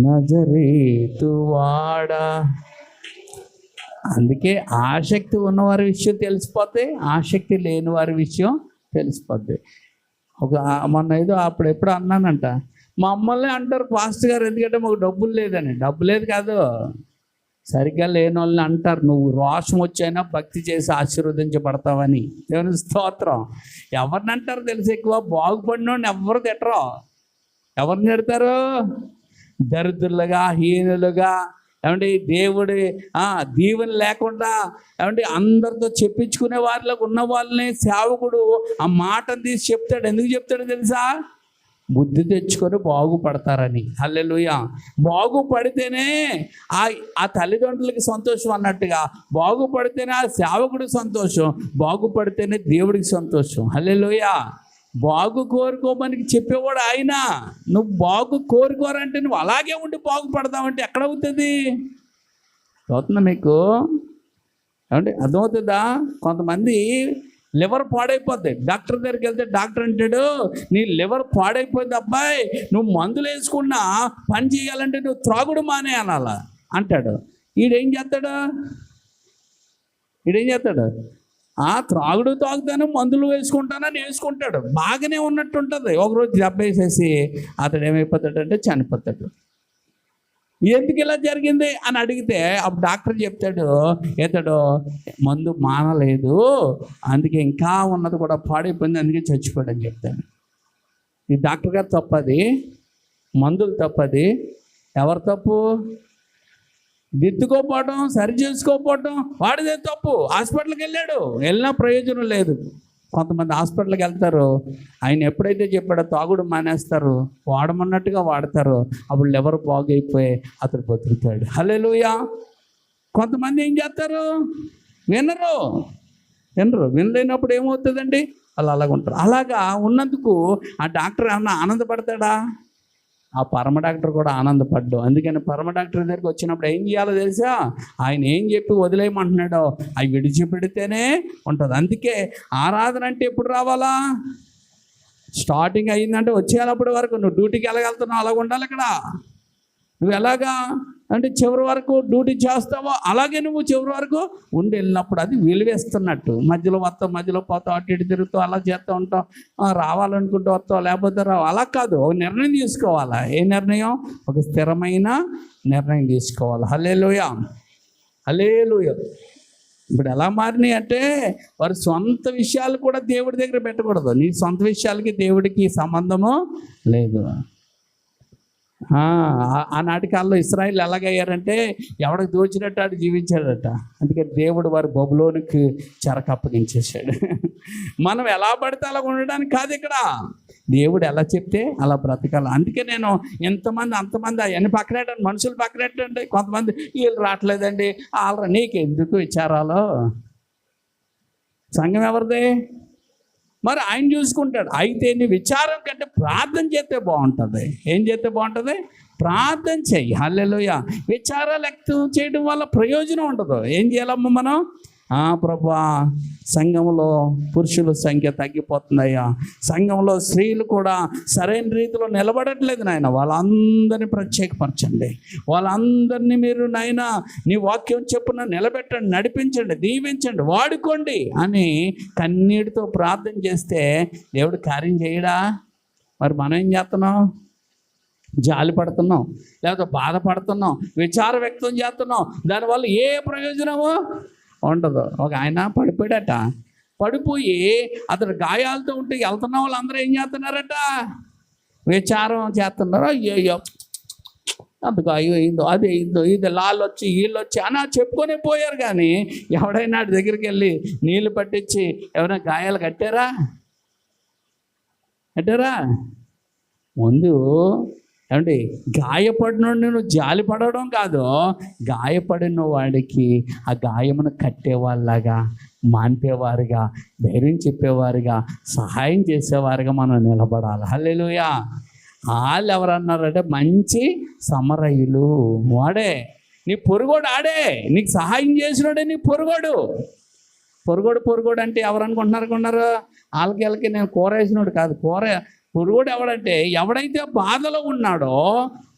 నజరేతు వాడా. అందుకే ఆసక్తి ఉన్నవారి విషయం తెలిసిపోతే, ఆసక్తి లేని వారి విషయం తెలిసిపోద్ది. మొన్న ఏదో ఎప్పుడు అన్నానంట, మా అమ్మల్ని అంటారు పాస్టర్ గారు, ఎందుకంటే మాకు డబ్బులు లేదని. డబ్బు లేదు కాదు, సరిగ్గా లేని వాళ్ళని అంటారు. నువ్వు రోషం వచ్చైనా భక్తి చేసి ఆశీర్వదించబడతావని. దేవుని స్తోత్రం. ఎవరిని అంటారు తెలుసు, ఎక్కువ బాగుపడినోడిని ఎవరు తిట్టరు. ఎవరిని తిడతారు? దరిద్రులుగా, హీనులుగా, ఏమంటే దేవుడి దీవెన లేకుండా, ఏమంటే అందరితో చెప్పించుకునే వారిలోకి ఉన్న వాళ్ళని సేవకుడు ఆ మాటను తీసి చెప్తాడు. ఎందుకు చెప్తాడో తెలుసా? బుద్ధి తెచ్చుకొని బాగుపడతారని. హల్లెలూయా. బాగుపడితేనే ఆ తల్లిదండ్రులకి సంతోషం అన్నట్టుగా, బాగుపడితేనే ఆ సేవకుడికి సంతోషం, బాగుపడితేనే దేవుడికి సంతోషం. హల్లెలూయా. బాగు కోరుకోమని చెప్పేవాడు ఆయన. నువ్వు బాగు కోరుకోరంటే నువ్వు అలాగే ఉండి బాగుపడతావంటే ఎక్కడ అవుతుంది? అవుతుందా మీకు? ఏమంటే అర్థమవుతుందా? కొంతమంది లివర్ పాడైపోద్ది, డాక్టర్ దగ్గరికి వెళ్తే డాక్టర్ అంటాడు, నీ లివర్ పాడైపోయింది అబ్బాయి, నువ్వు మందులు వేసుకున్నా పని చేయాలంటే నువ్వు త్రాగుడు మానే అనాలా అంటాడు. ఈడేం చేస్తాడు? త్రాగుడు తాగుతాను, మందులు వేసుకుంటానని వేసుకుంటాడు. బాగానే ఉన్నట్టు ఉంటుంది. ఒకరోజు దెబ్బేసేసి అతడు ఏమైపోతాడంటే చనిపోతాడు. ఎందుకు ఇలా జరిగింది అని అడిగితే అప్పుడు డాక్టర్ చెప్తాడు, ఇతడు మందు మానలేదు, అందుకే ఇంకా ఉన్నది కూడా పాడైపోయింది, అందుకే చచ్చిపోయాడు అని చెప్తాడు. ఈ డాక్టర్ గారు తప్పది, మందులు తప్పది. ఎవరు తప్పు? దిద్దుకోపోవటం, సరి చేసుకోపోవటం వాడిదే తప్పు. హాస్పిటల్కి వెళ్ళినా ప్రయోజనం లేదు. కొంతమంది హాస్పిటల్కి వెళ్తారు, ఆయన ఎప్పుడైతే చెప్పాడో తాగుడు మానేస్తారు, వాడమన్నట్టుగా వాడతారు, అప్పుడు లివర్ బాగైపోయి అతడు బతుకుతాడు. హల్లెలూయా. కొంతమంది ఏం చేస్తారు, వినరు. వినలేనప్పుడు ఏమవుతుందండి, వాళ్ళు అలాగ ఉంటారు. అలాగా ఉన్నందుకు ఆ డాక్టర్ ఏమన్నా ఆనందపడతాడా? ఆ పరమ డాక్టర్ కూడా ఆనందపడ్డు. అందుకని పరమ డాక్టర్ దగ్గరికి వచ్చినప్పుడు ఏం చేయాలో తెలుసా? ఆయన ఏం చెప్పి వదిలేయమంటున్నాడో అవి విడిచిపెడితేనే ఉంటుంది. అందుకే ఆరాధన అంటే ఎప్పుడు రావాలా? స్టార్టింగ్ అయ్యిందంటే వచ్చేటప్పటి వరకు నువ్వు డ్యూటీకి వెళ్ళగలుగుతున్నావు, అలాగ ఉండాలి. ఇక్కడ నువ్వు ఎలాగా అంటే చివరి వరకు డ్యూటీ చేస్తావో అలాగే నువ్వు చివరి వరకు ఉండి వెళ్ళినప్పుడు అది విలువేస్తున్నట్టు. మధ్యలో వస్తావు, మధ్యలో పోతావు, అటు ఇటు తిరుగుతావు, అలా చేస్తూ ఉంటావు, రావాలనుకుంటూ వస్తావు, లేకపోతే రావు. అలా కాదు, ఒక నిర్ణయం తీసుకోవాలా. ఏ నిర్ణయం? ఒక స్థిరమైన నిర్ణయం తీసుకోవాలి. హల్లెలూయా, హల్లెలూయా. ఇప్పుడు ఎలా మారినాయి అంటే వారి సొంత విషయాలు కూడా దేవుడి దగ్గర పెట్టకూడదు. నీ సొంత విషయాలకి దేవుడికి సంబంధము లేదు. ఆనాటి కాలంలో ఇశ్రాయేలు ఎలాగయ్యారంటే ఎవడికి దోచినట్టు ఆడు జీవించాడట. అందుకని దేవుడు వారి బబులోనికి చెరకు అప్పగించేశాడు. మనం ఎలా పడితే అలా ఉండడానికి కాదు, ఇక్కడ దేవుడు ఎలా చెప్తే అలా బ్రతకాలి. అందుకే నేను ఎంతమంది అంతమంది అవన్నీ పక్కనట్టండి, మనుషులు పక్కనట్టండి. కొంతమంది వీళ్ళు రావట్లేదండి, వాళ్ళ నీకెందుకు విచారాలో? సంఘం ఎవరిది? మరి ఆయన చూసుకుంటాడు. అయితే నీ విచారం కంటే ప్రార్థన చేస్తే బాగుంటుంది. ఏం చేస్తే బాగుంటుంది? ప్రార్థన చెయ్యి. హల్లెలూయా. విచారాలు ఎక్కువ చేయడం వల్ల ప్రయోజనం ఉండదు. ఏం చేయాలమ్మా మనం? ప్రభా, సంఘంలో పురుషుల సంఖ్య తగ్గిపోతుందయ్యా, సంఘంలో స్త్రీలు కూడా సరైన రీతిలో నిలబడట్లేదు నాయన, వాళ్ళందరినీ ప్రత్యేకపరచండి, వాళ్ళందరినీ మీరు నాయన నీ వాక్యం చెప్పున నిలబెట్టండి, నడిపించండి, దీవించండి, వాడుకోండి అని కన్నీటితో ప్రార్థన చేస్తే దేవుడు కార్యం చేయడా? మరి మనం ఏం చేస్తున్నాం? జాలి పడుతున్నాం, లేకపోతే బాధపడుతున్నాం, విచారం వ్యక్తం చేస్తున్నాం. దానివల్ల ఏ ప్రయోజనము ఉండదు. ఒక ఆయన పడిపోయాడట. పడిపోయి అతడు గాయాలతో ఉంటే వెళ్తున్న వాళ్ళందరూ ఏం చేస్తున్నారట? విచారం చేస్తున్నారు. అయ్యో అందుకు అయ్యో అయిందో, అది అయిందో, ఇది లాళ్ళు వచ్చి వీళ్ళు వచ్చి అని చెప్పుకొనే పోయారు. కానీ ఎవడైనా దగ్గరికి వెళ్ళి నీళ్ళు పట్టించి ఎవరైనా గాయాలు కట్టారా? ముందు ఏమండి, గాయపడినోడిని నువ్వు జాలి పడడం కాదు, గాయపడిన వాడికి ఆ గాయమును కట్టేవాళ్ళగా, మాన్పేవారుగా, ధైర్యం చెప్పేవారుగా, సహాయం చేసేవారుగా మనం నిలబడాలి. హల్లెలూయా. వాళ్ళు ఎవరన్నారంటే మంచి సమరయులు. వాడే నీ పొరుగోడు, ఆడే నీకు సహాయం చేసినోడే నీ పొరుగోడు. పొరుగోడు అంటే ఎవరు అనుకుంటున్నారు? వాళ్ళకి నేను కూర వేసినోడు కాదు. పొరుగోడు ఎవడంటే ఎవడైతే బాధలో ఉన్నాడో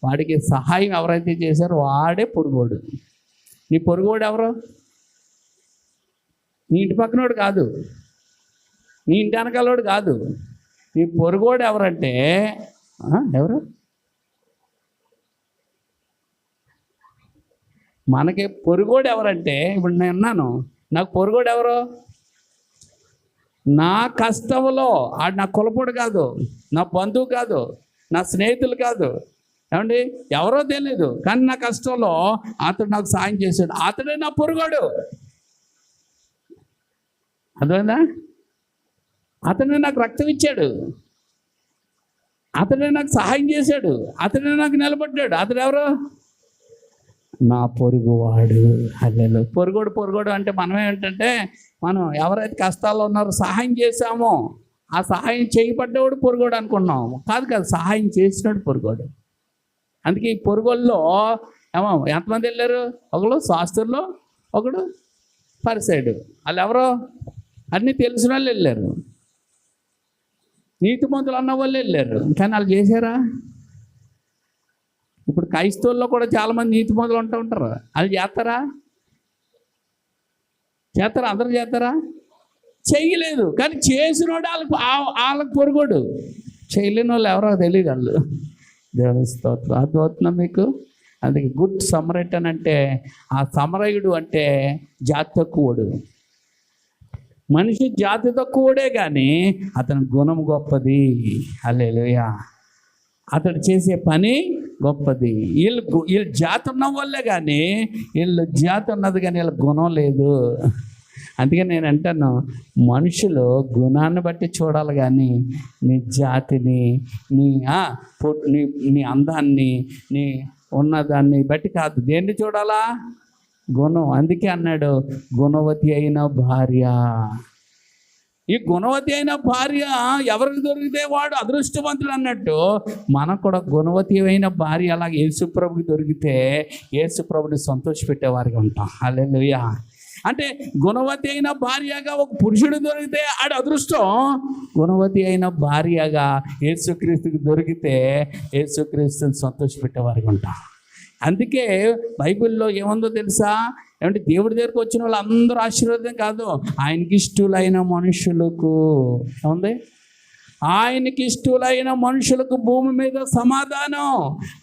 వాడికి సహాయం ఎవరైతే చేశారో వాడే పొరుగోడు. నీ పొరుగోడు ఎవరు? నీ ఇంటి పక్కనోడు కాదు, నీ ఇంటి వెనకాలోడు కాదు. నీ పొరుగోడు ఎవరంటే ఎవరు? మనకి పొరుగోడు ఎవరంటే, ఇప్పుడు నేను అన్నాను, నాకు పొరుగోడు ఎవరు? నా కష్టంలో ఆడు నా కులపోడు కాదు, నా బంధువు కాదు, నా స్నేహితులు కాదు, ఏమండి ఎవరో తెలియదు, కానీ నా కష్టంలో అతడు నాకు సాయం చేశాడు, అతడే నా పొరుగోడు. అర్థమైందా? అతడే నాకు రక్తం ఇచ్చాడు, అతడే నాకు సహాయం చేశాడు, అతడే నాకు నిలబడ్డాడు. అతడు ఎవరు? నా పొరుగువాడు. హల్లెలూయా. పొరుగోడు అంటే మనం ఏంటంటే, మనం ఎవరైతే కష్టాల్లో ఉన్నారో సహాయం చేశామో ఆ సహాయం చేయబడ్డవాడు పొరుగోడు అనుకున్నాము. కాదు, సహాయం చేసినాడు పొరుగోడు. అందుకే ఈ పొరుగోళ్ళలో ఎంతమంది వెళ్ళారు? ఒకడు శాస్త్రులు, ఒకడు పరిసైడు. వాళ్ళు ఎవరో అన్నీ తెలిసిన వాళ్ళు వెళ్ళారు, నీతిమంతులు అన్న వాళ్ళు వెళ్ళారు, కానీ వాళ్ళు చేశారా? ఇప్పుడు క్రైస్తవుల్లో కూడా చాలామంది నీతిమంతులు ఉంటూ ఉంటారు. వాళ్ళు చేస్తారా? అందరూ చేస్తారా? చేయలేదు. కానీ చేసినోడు వాళ్ళకి పొరుగోడు. చేయలేని వాళ్ళు ఎవరో తెలియదు. వాళ్ళు దేవుని స్తోత్రం. అర్థమవుతుందా మీకు? అందుకే గుడ్ సమరైటన్ అంటే, ఆ సమరయుడు అంటే జాతి తక్కువడు. మనిషి జాతి తక్కువడే కానీ అతని గుణం గొప్పది. హల్లెలూయా. అతడు చేసే పని గొప్పది. వీళ్ళు జాతి ఉన్న వాళ్ళే కానీ వీళ్ళు జాతి ఉన్నది కానీ వీళ్ళ గుణం లేదు. అందుకే నేను అంటాను, మనుషులు గుణాన్ని బట్టి చూడాలి కానీ నీ జాతిని, నీ నీ నీ అందాన్ని, నీ ఉన్నదాన్ని బట్టి కాదు. దేన్ని చూడాలా? గుణం. అందుకే అన్నాడు గుణవతి అయిన భార్య. ఈ గుణవతి అయిన భార్య ఎవరికి దొరికితే వాడు అదృష్టవంతుడు అన్నట్టు, మనకు కూడా గుణవతి అయిన భార్య అలాగే యేసుప్రభుకి దొరికితే యేసుప్రభుని సంతోషపెట్టేవారిగా ఉంటాం. హల్లెలూయా. అంటే గుణవతి అయిన భార్యగా ఒక పురుషుడు దొరికితే ఆడు అదృష్టం. గుణవతి అయిన భార్యగా యేసుక్రీస్తుకి దొరికితే యేసుక్రీస్తుని సంతోషపెట్టేవారిగా ఉంటాం. అందుకే బైబిల్లో ఏముందో తెలుసా? ఏమంటే దేవుడి దగ్గరకు వచ్చిన వాళ్ళు అందరూ ఆశీర్వాదం కాదు, ఆయనకి ఇష్టలైన మనుషులకు ఏముంది? ఆయనకి ఇష్టలైన మనుషులకు భూమి మీద సమాధానం.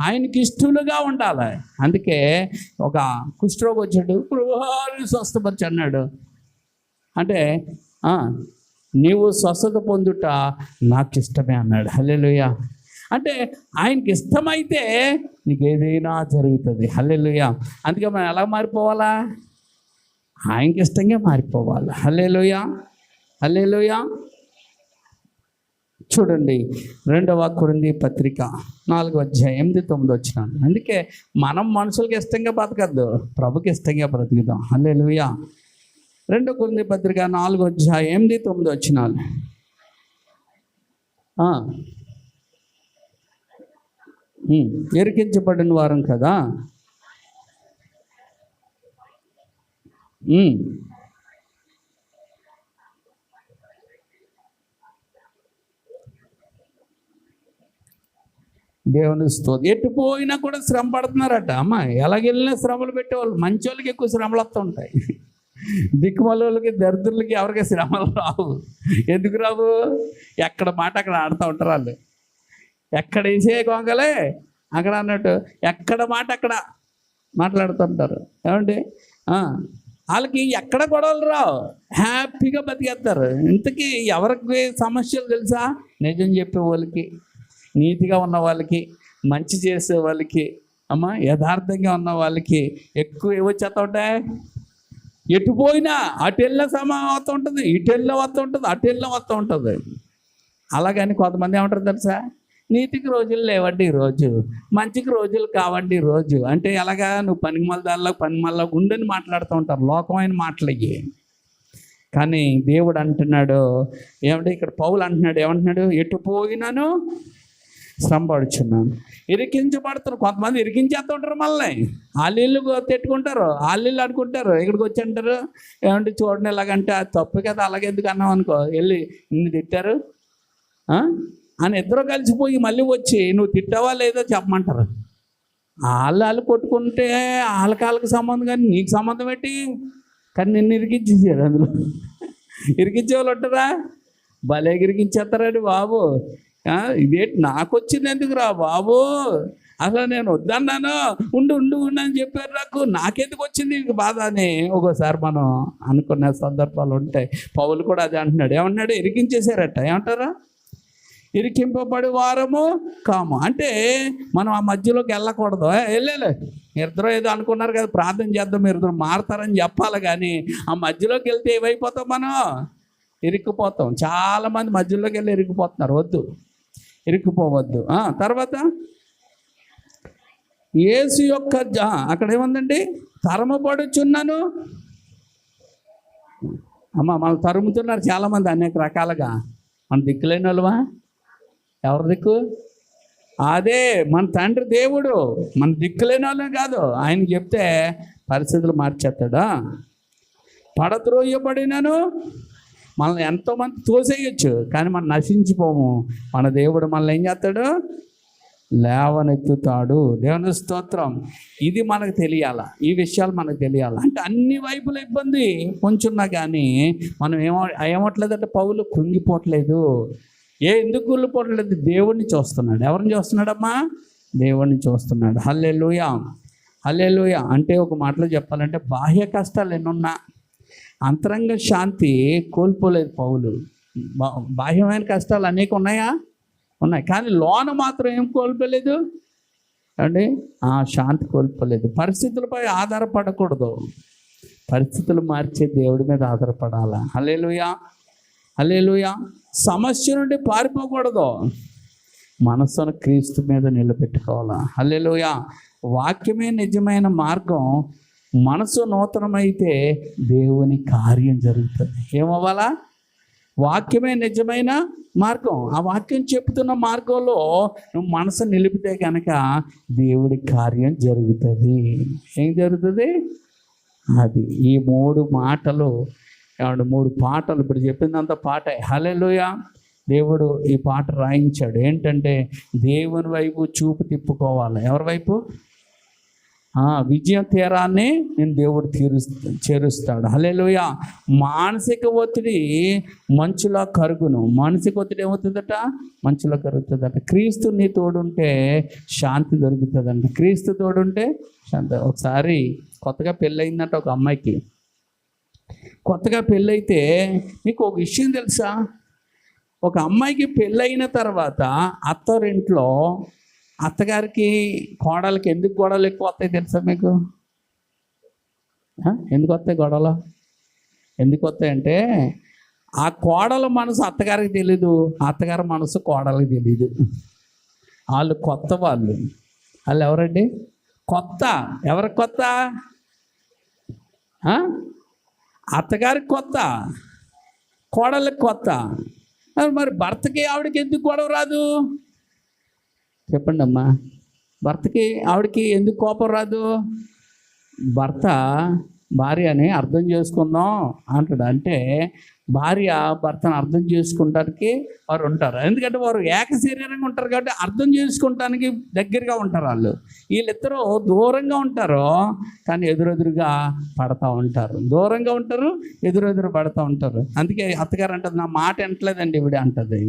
ఆయనకి ఇష్టలుగా ఉండాలి. అందుకే ఒక కుష్ఠరోగి వచ్చాడు, స్వస్థపరిచి అన్నాడు. అంటే నీవు స్వస్థత పొందుట నాకు ఇష్టమే అన్నాడు. హల్లెలూయా. అంటే ఆయనకి ఇష్టమైతే నీకు ఏదైనా జరుగుతుంది. హల్లెలూయా. అందుకే మనం ఎలా మారిపోవాలా? ఆయనకి ఇష్టంగా మారిపోవాలి. హల్లెలూయా. హల్లెలూయా. చూడండి 2వ కొరింథీ పత్రిక 4వ అధ్యాయం 8-9 వచ్చినాను. అందుకే మనం మనుషులకి ఇష్టంగా బతకద్దు, ప్రభుకి ఇష్టంగా బ్రతుకుదాం. హల్లెలూయా. 2వ కొరింథీ పత్రిక 4వ అధ్యాయం 8-9 వచ్చినాను. ఎరికించబడిన వారం కదా. దేవుని స్తోత్రం. ఎటు పోయినా కూడా శ్రమ పడుతున్నారట. అమ్మ ఎలాగెళ్ళినా శ్రమలు పెట్టేవాళ్ళు. మంచి వాళ్ళకి ఎక్కువ శ్రమలు వస్తూ ఉంటాయి. దిక్కుమాలకి, దరిద్రులకి ఎవరికి శ్రమలు రావు. ఎందుకు రావు? ఎక్కడ మాట అక్కడ ఆడుతూ ఉంటారు వాళ్ళు. ఎక్కడ వేసే గొంగలే అక్కడ అన్నట్టు, ఎక్కడ మాట అక్కడ మాట్లాడుతుంటారు. ఏమండి? వాళ్ళకి ఎక్కడ గొడవలు రావు, హ్యాపీగా బతికేస్తారు. ఇంతకీ ఎవరికి సమస్యలు తెలుసా? నిజం చెప్పే వాళ్ళకి, నీతిగా ఉన్న వాళ్ళకి, మంచి చేసే వాళ్ళకి, యథార్థంగా ఉన్న వాళ్ళకి ఎక్కువ ఏవొచ్చేస్తూ ఉంటాయి. ఎటు పోయినా అటు వెళ్ళిన వస్తూ ఉంటుంది, ఇటు వెళ్ళిన వస్తూ ఉంటుంది, అటు వెళ్ళిన వస్తూ ఉంటుంది. అలాగని కొంతమంది ఏమంటారు తెలుసా? నీతికి రోజులు లేవండి ఈరోజు, మంచికి రోజులు కావండి ఈరోజు. అంటే ఎలాగా? నువ్వు పనిమల్లా ఉండని మాట్లాడుతూ ఉంటారు, లోకమైన మాటలయ్యి. కానీ దేవుడు అంటున్నాడు ఏమంటే, ఇక్కడ పౌలు అంటున్నాడు, ఏమంటున్నాడు? ఎటు పోయినాను శ్రమ పడుచున్నాను, ఇరికించబడుతున్నారు. కొంతమంది ఇరికించేస్తూ ఉంటారు, మళ్ళీ ఆళ్ళీళ్ళు తిట్టుకుంటారు, ఆళ్ళీళ్ళు అనుకుంటారు. ఇక్కడికి వచ్చి అంటారు ఏమంటే, చూడండి ఎలాగంటే అది తప్పు కదా, అలాగే ఎందుకు అన్నావు అనుకో, వెళ్ళి నిన్ను తిట్టారు అని ఇద్దరు కలిసిపోయి మళ్ళీ వచ్చి నువ్వు తిట్టావా లేదో చెప్పమంటారు. వాళ్ళు కొట్టుకుంటే వాళ్ళకి సంబంధం, కానీ నీకు సంబంధం ఏంటి? కానీ నిన్ను ఇరికించేసారు. అందులో ఇరికించే వాళ్ళు ఉంటారా? భలే ఇరికించేస్తారండి బాబు. ఇదేంటి నాకు వచ్చింది ఎందుకు రా బాబు, అసలు నేను వద్దన్నాను, ఉండు ఉండు ఉండు అని చెప్పారు, నాకెందుకు వచ్చింది బాధ అని ఒక్కోసారి మనం అనుకునే సందర్భాలు ఉంటాయి. పౌలు కూడా అది అంటున్నాడు. ఏమన్నాడు? ఇరికించేశారట. ఏమంటారా? ఇరికింపబడి వారము కాము. అంటే మనం ఆ మధ్యలోకి వెళ్ళకూడదు. వెళ్ళలే ఇద్దరు ఏదో అనుకున్నారు కదా, ప్రార్థన చేద్దాం, మీరు ఇద్దరు మారుతారని చెప్పాలి. కానీ ఆ మధ్యలోకి వెళ్తే ఏమైపోతాం? మనం ఇరుక్కుపోతాం. చాలామంది మధ్యలోకి వెళ్ళి ఇరుక్కుపోతున్నారు. వద్దు, ఇరుక్కుపోవద్దు. తర్వాత యేసు యొక్క అక్కడ ఏముందండి? తరమబడుచున్నాను. మనం తరుముతున్నారు చాలామంది అనేక రకాలుగా. మన దిక్కులేని వాళ్ళవా? ఎవరి దిక్కు? అదే మన తండ్రి దేవుడు. మన దిక్కులేని వాళ్ళే కాదు, ఆయన చెప్తే పరిస్థితులు మార్చేస్తాడా? పడద్రోయబడినను మనల్ని ఎంతోమంది తోసేయచ్చు, కానీ మనం నశించిపోము. మన దేవుడు మనల్ని ఏం చేస్తాడు? లేవనెత్తుతాడు. దేవుని స్తోత్రం. ఇది మనకు తెలియాల, ఈ విషయాలు మనకు తెలియాలి. అంటే అన్ని వైపుల ఇబ్బంది కొంచెంన్నా కానీ మనం ఏమవట్లేదంటే, పౌలు కృంగిపోవట్లేదు. ఎందుకు కృంగిపోవట్లేదు? దేవుడిని చూస్తున్నాడు. ఎవరిని చూస్తున్నాడమ్మా? దేవుడిని చూస్తున్నాడు. హల్లెలూయా, హల్లెలూయా. అంటే ఒక మాటలో చెప్పాలంటే, బాహ్య కష్టాలు ఎన్నున్నా అంతరంగ శాంతి కోల్పోలేదు పౌలు. బాహ్యమైన కష్టాలు అనేక ఉన్నాయా? ఉన్నాయి. కానీ లోన మాత్రం ఏం కోల్పోలేదు అండి? శాంతి కోల్పోలేదు. పరిస్థితులపై ఆధారపడకూడదు. పరిస్థితులు మార్చే దేవుడి మీద ఆధారపడాలా. హల్లెలూయా, హల్లెలూయా. సమస్య నుండి పారిపోకూడదు, మనస్సును క్రీస్తు మీద నిలబెట్టుకోవాలా. హల్లెలూయా. వాక్యమే నిజమైన మార్గం. మనసు నూతనమైతే దేవుని కార్యం జరుగుతుంది. ఏమవ్వాలా? వాక్యమే నిజమైన మార్గం. ఆ వాక్యం చెప్తున్న మార్గంలో నువ్వు మనసు నిలిపితే కనుక దేవుడి కార్యం జరుగుతుంది. ఏం జరుగుతుంది? అది ఈ 3 మాటలు, 3 పాటలు ఇప్పుడు చెప్పిందంత పాటే. హల్లెలూయా. దేవుడు ఈ పాట రాయించాడు. ఏంటంటే దేవుని వైపు చూపు తిప్పుకోవాలి. ఎవరి వైపు? విజయం తీరాన్ని నేను దేవుడు చేరుస్తాడు. హల్లెలూయా. మానసిక ఒత్తిడి మంచులా కరుగును. మానసిక ఒత్తిడి ఏమవుతుందట? మంచులా కరుగుతుందట. క్రీస్తు నీ తోడుంటే శాంతి దొరుకుతుందంట. క్రీస్తు తోడుంటే శాంతి. ఒకసారి కొత్తగా పెళ్ళయిందట ఒక అమ్మాయికి. కొత్తగా పెళ్ళైతే మీకు ఒక విషయం తెలుసా? ఒక అమ్మాయికి పెళ్ళైన తర్వాత అత్తారింట్లో అత్తగారికి కోడలకి ఎందుకు గొడవలు ఎక్కువ వస్తాయి తెలుసా మీకు? ఎందుకు వస్తాయి గొడవలు? ఎందుకు వస్తాయంటే ఆ కోడల మనసు అత్తగారికి తెలీదు, అత్తగారి మనసు కోడలకి తెలీదు. వాళ్ళు కొత్త వాళ్ళు ఎవరండి? కొత్త. ఎవరికి కొత్త? అత్తగారికి కొత్త, కోడలకి కొత్త. మరి భర్తకి ఆవిడకి ఎందుకు గొడవ రాదు? చెప్పండి అమ్మా. భర్తకి ఆవిడకి ఎందుకు కోపం రాదు? భర్త భార్యని అర్థం చేసుకుందాం అంటాడు. అంటే భార్య భర్తను అర్థం చేసుకుంటానికి వారు ఉంటారు. ఎందుకంటే వారు ఏక శరీరంగా ఉంటారు కాబట్టి అర్థం చేసుకుంటానికి దగ్గరగా ఉంటారు. వీళ్ళిద్దరూ దూరంగా ఉంటారు కానీ ఎదురెదురుగా పడతా ఉంటారు. దూరంగా ఉంటారు, ఎదురెదురు పడతా ఉంటారు. అందుకే అత్తగారు అంటది, నా మాట వినట్లేదండి ఈవిడ అంటది.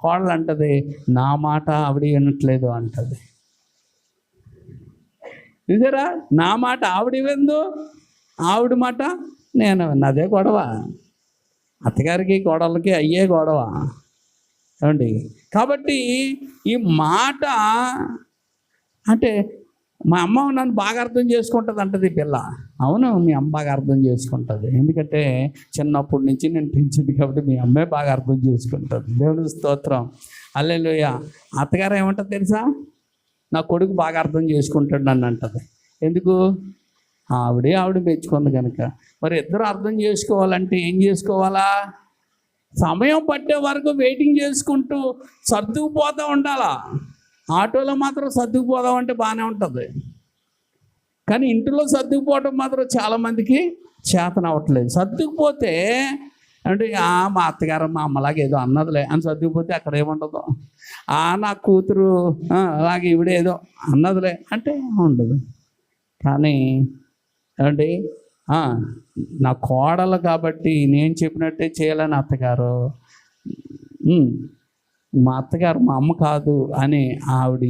కోడలు అంటది, నా మాట ఆవిడ వినట్లేదు అంటది. చూసారా? నా మాట ఆవిడ విందు, ఆవిడ మాట నేను విన్నా. అదే గొడవ. అత్తగారికి కోడలకి అయ్యే గొడవ ఏమండి. కాబట్టి ఈ మాట అంటే మా అమ్మ నన్ను బాగా అర్థం చేసుకుంటుంది అంటది పిల్ల. అవును, మీ అమ్మ బాగా అర్థం చేసుకుంటుంది. ఎందుకంటే చిన్నప్పటి నుంచి నేను పెంచింది కాబట్టి మీ అమ్మే బాగా అర్థం చేసుకుంటుంది. దేవుని స్తోత్రం. హల్లెలూయా. అత్తగారు ఏమంటుంది తెలుసా? నా కొడుకు బాగా అర్థం చేసుకుంటాడు నన్ను అంటది. ఎందుకు? ఆవిడ మెచ్చుకుంది కనుక. మరి ఇద్దరు అర్థం చేసుకోవాలంటే ఏం చేసుకోవాలా? సమయం పట్టే వరకు వెయిటింగ్ చేసుకుంటూ సర్దుకుపోతూ ఉండాలా. ఆటోలో మాత్రం సర్దుకుపోదామంటే బాగానే ఉంటుంది, కానీ ఇంటిలో సర్దుకుపోవడం మాత్రం చాలామందికి చేతన అవ్వట్లేదు. సర్దుకుపోతే అంటే మా అత్తగారు మా అమ్మలాగా ఏదో అన్నదిలే అని సర్దుకుపోతే అక్కడ ఏముండదు. నా కూతురు అలాగే ఈవిడేదో అన్నదిలే అంటే ఉండదు. కానీ ఏమండి, నా కోడలు కాబట్టి నేను చెప్పినట్టే చేయాలని అత్తగారు, మా అత్తగారు మా అమ్మ కాదు అని ఆవిడ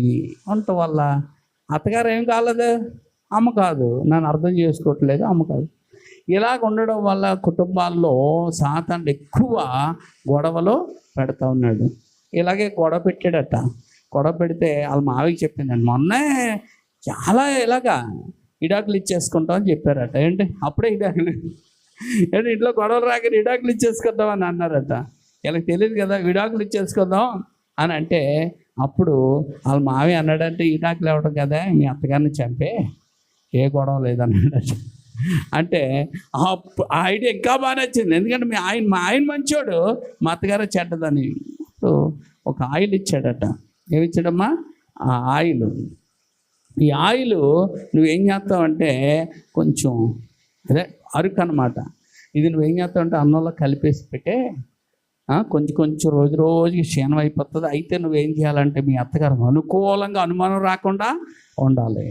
ఉండటం వల్ల అత్తగారు ఏం కాలేదు, అమ్మ కాదు, నన్ను అర్థం చేసుకోవట్లేదు, అమ్మ కాదు. ఇలాగ ఉండడం వల్ల కుటుంబాల్లో సాతాను ఎక్కువ గొడవలు పెడతా ఉన్నాడు. ఇలాగే గొడవ పెట్టాడట. గొడవ పెడితే వాళ్ళ మావికి చెప్పిందండి, మొన్నే చాలా ఇలాగా ఇడాకులు ఇచ్చేసుకుంటాం అని చెప్పారట. ఏంటి అప్పుడే ఇడాకులు? ఏంటి ఇంట్లో గొడవలు రాకని ఇడాకులు ఇచ్చేసుకుందాం అని అన్నారట. వీళ్ళకి తెలియదు కదా విడాకులు ఇచ్చేసుకుందాం అని. అంటే అప్పుడు వాళ్ళ మావి అన్నాడంటే ఇడాకులు ఇవ్వడం కదా, మీ అత్తగారిని చంపే, ఏ గొడవ లేదన్నాడట. అంటే ఆ ఐడియా ఇంకా బాగా నచ్చింది. ఎందుకంటే మా ఆయన మంచోడు, మా అత్తగారు చెడ్డదని. ఒక ఆయిల్ ఇచ్చాడట. ఏమి ఇచ్చాడమ్మా? ఆ ఆయిల్. ఈ ఆయిల్ నువ్వేం చేస్తావంటే కొంచెం అదే అరుకు అనమాట. ఇది నువ్వేం చేస్తావంటే అన్నంలో కలిపేసి పెట్టే, కొంచెం రోజుకి క్షీణం అయిపోతుంది. అయితే నువ్వేం చేయాలంటే మీ అత్తగారు అనుకూలంగా అనుమానం రాకుండా ఉండాలి,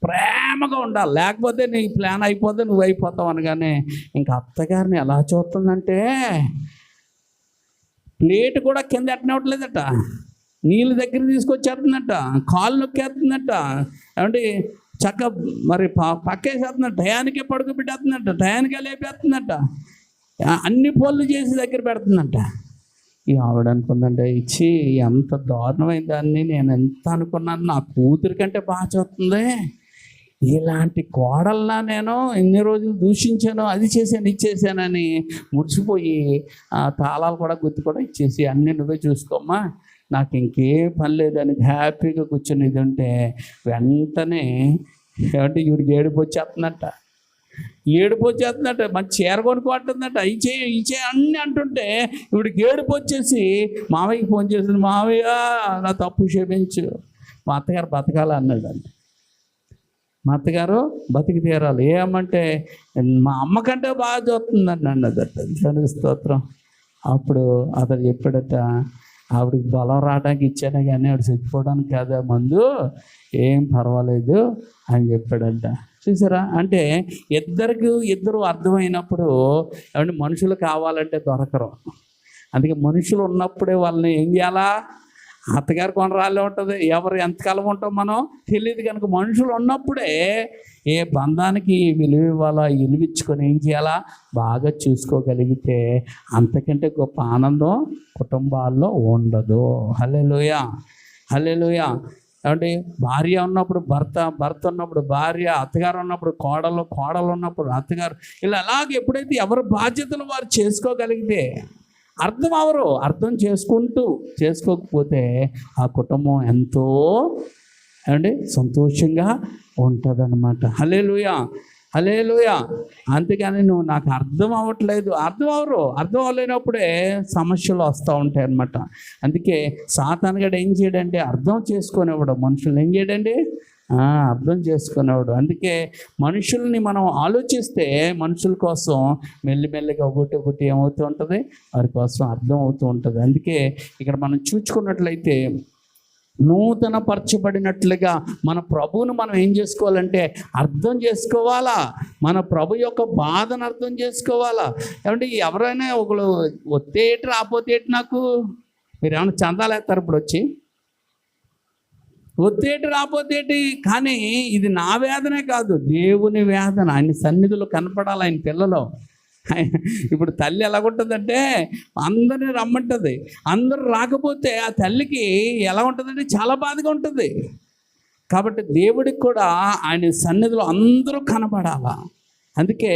ప్రేమగా ఉండాలి. లేకపోతే నీ ప్లాన్ అయిపోతే నువ్వు అయిపోతావు అనగానే ఇంకా అత్తగారిని ఎలా చూస్తుందంటే ప్లేట్ కూడా కింద ఎట్టనివ్వట్లేదట, నీళ్ళ దగ్గర తీసుకొచ్చేస్తుందట, కాళ్ళు నొక్కేస్తుందట, ఏమంటే చక్క మరి పక్కేసేస్తుందట, టయానికే పడుకోబెట్టేస్తుందట, టయానికే లేపేస్తుందట, అన్ని పనులు చేసి దగ్గర పెడుతుందంట. ఇక ఆవిడ అనుకుందంటే ఇచ్చి ఎంత దారుణమైన దాన్ని నేను ఎంత అనుకున్నాను, నా కూతురి కంటే బాగా చూస్తుంది, ఇలాంటి కోడల్లా నేను ఎన్ని రోజులు దూషించాను, అది చేశాను ఇది చేశానని మురిసిపోయి ఆ తాళాలు కూడా గుర్తు కూడా ఇచ్చేసి అన్నీ నువ్వే చూసుకోమ్మా, నాకు ఇంకేం పని లేదని హ్యాపీగా కూర్చొని ఇది ఉంటే వెంటనే ఏమంటే ఈవిడికి ఏడుపు వచ్చేస్తుందట. మన చీర కొనుక్కోంటుందట, ఇచ్చే అన్నీ అంటుంటే ఈవిడికి ఏడుపు వచ్చేసి మావయ్యకి ఫోన్ చేసింది, మావయ్య నా తప్పు క్షమించు, మా అత్తగారు బతకాలి అన్నాడండి. మా అత్తగారు బతికి తీరాలి, ఏమంటే మా అమ్మ కంటే బాగా చూస్తుందండి అన్నదట. దేవుని స్తోత్రం. అప్పుడు అతడు చెప్పాడట, ఆవిడకి బలం రావడానికి ఇచ్చానే కానీ ఆవిడ చచ్చిపోవడానికి కాదా మందు, ఏం పర్వాలేదు అని చెప్పాడంట. చూసారా, అంటే ఇద్దరు అర్థమైనప్పుడు ఏమంటే మనుషులు కావాలంటే దొరకరు. అందుకే మనుషులు ఉన్నప్పుడే వాళ్ళని ఏం చేయాలా, అత్తగారు కొనరాళ్ళే ఉంటుంది, ఎవరు ఎంతకాలం ఉంటాం మనం తెలియదు కనుక మనుషులు ఉన్నప్పుడే ఏ బంధానికి విలువ ఇవ్వాలా, విలువించుకొని ఏం చేయాలా, బాగా చూసుకోగలిగితే అంతకంటే గొప్ప ఆనందం కుటుంబాల్లో ఉండదు. హల్లెలూయా, హల్లెలూయా. అంటే భార్య ఉన్నప్పుడు భర్త ఉన్నప్పుడు భార్య, అత్తగారు ఉన్నప్పుడు కోడలు ఉన్నప్పుడు అత్తగారు, ఇలా అలాగే ఎప్పుడైతే ఎవరి బాధ్యతలు వారు చేసుకోగలిగితే అర్థం చేసుకోకపోతే ఆ కుటుంబం ఎంతో అంటే సంతోషంగా ఉంటుందన్నమాట. హల్లెలూయా, హల్లెలూయా. అంతేగాని నువ్వు నాకు అర్థం అవ్వలేనప్పుడే సమస్యలు వస్తూ ఉంటాయి అన్నమాట. అందుకే సాతానుగాడు ఏం చేయడంటే అర్థం చేసుకునేవాడు మనుషుల్ని, ఏం చేయడండి అర్థం చేసుకునేవాడు. అందుకే మనుషుల్ని మనం ఆలోచిస్తే మనుషుల కోసం మెల్లిమెల్లిగా ఒకటి ఏమవుతూ ఉంటుంది, వారి కోసం అర్థం అవుతూ ఉంటుంది. అందుకే ఇక్కడ మనం చూసుకున్నట్లయితే నూతన పరచబడినట్లుగా మన ప్రభువును మనం ఏం చేసుకోవాలంటే అర్థం చేసుకోవాలా, మన ప్రభు యొక్క బాధను అర్థం చేసుకోవాలా. ఏమంటే ఎవరైనా ఒకళ్ళు ఒత్తేటి రాపోతే నాకు మీరు ఏమైనా చందాలు వేస్తారు ఇప్పుడు వచ్చి, ఒత్తేటి రాపోతేటి, కానీ ఇది నా వేదనే కాదు, దేవుని వేదన. ఆయన సన్నిధిలో కనపడాలి ఆయన పిల్లలో. ఇప్పుడు తల్లి ఎలాగుంటుందంటే అందరినీ రమ్మంటుంది, అందరూ రాకపోతే ఆ తల్లికి ఎలా ఉంటుందంటే చాలా బాధగా ఉంటుంది. కాబట్టి దేవుడికి కూడా ఆయన సన్నిధిలో అందరూ కనపడాలా. అందుకే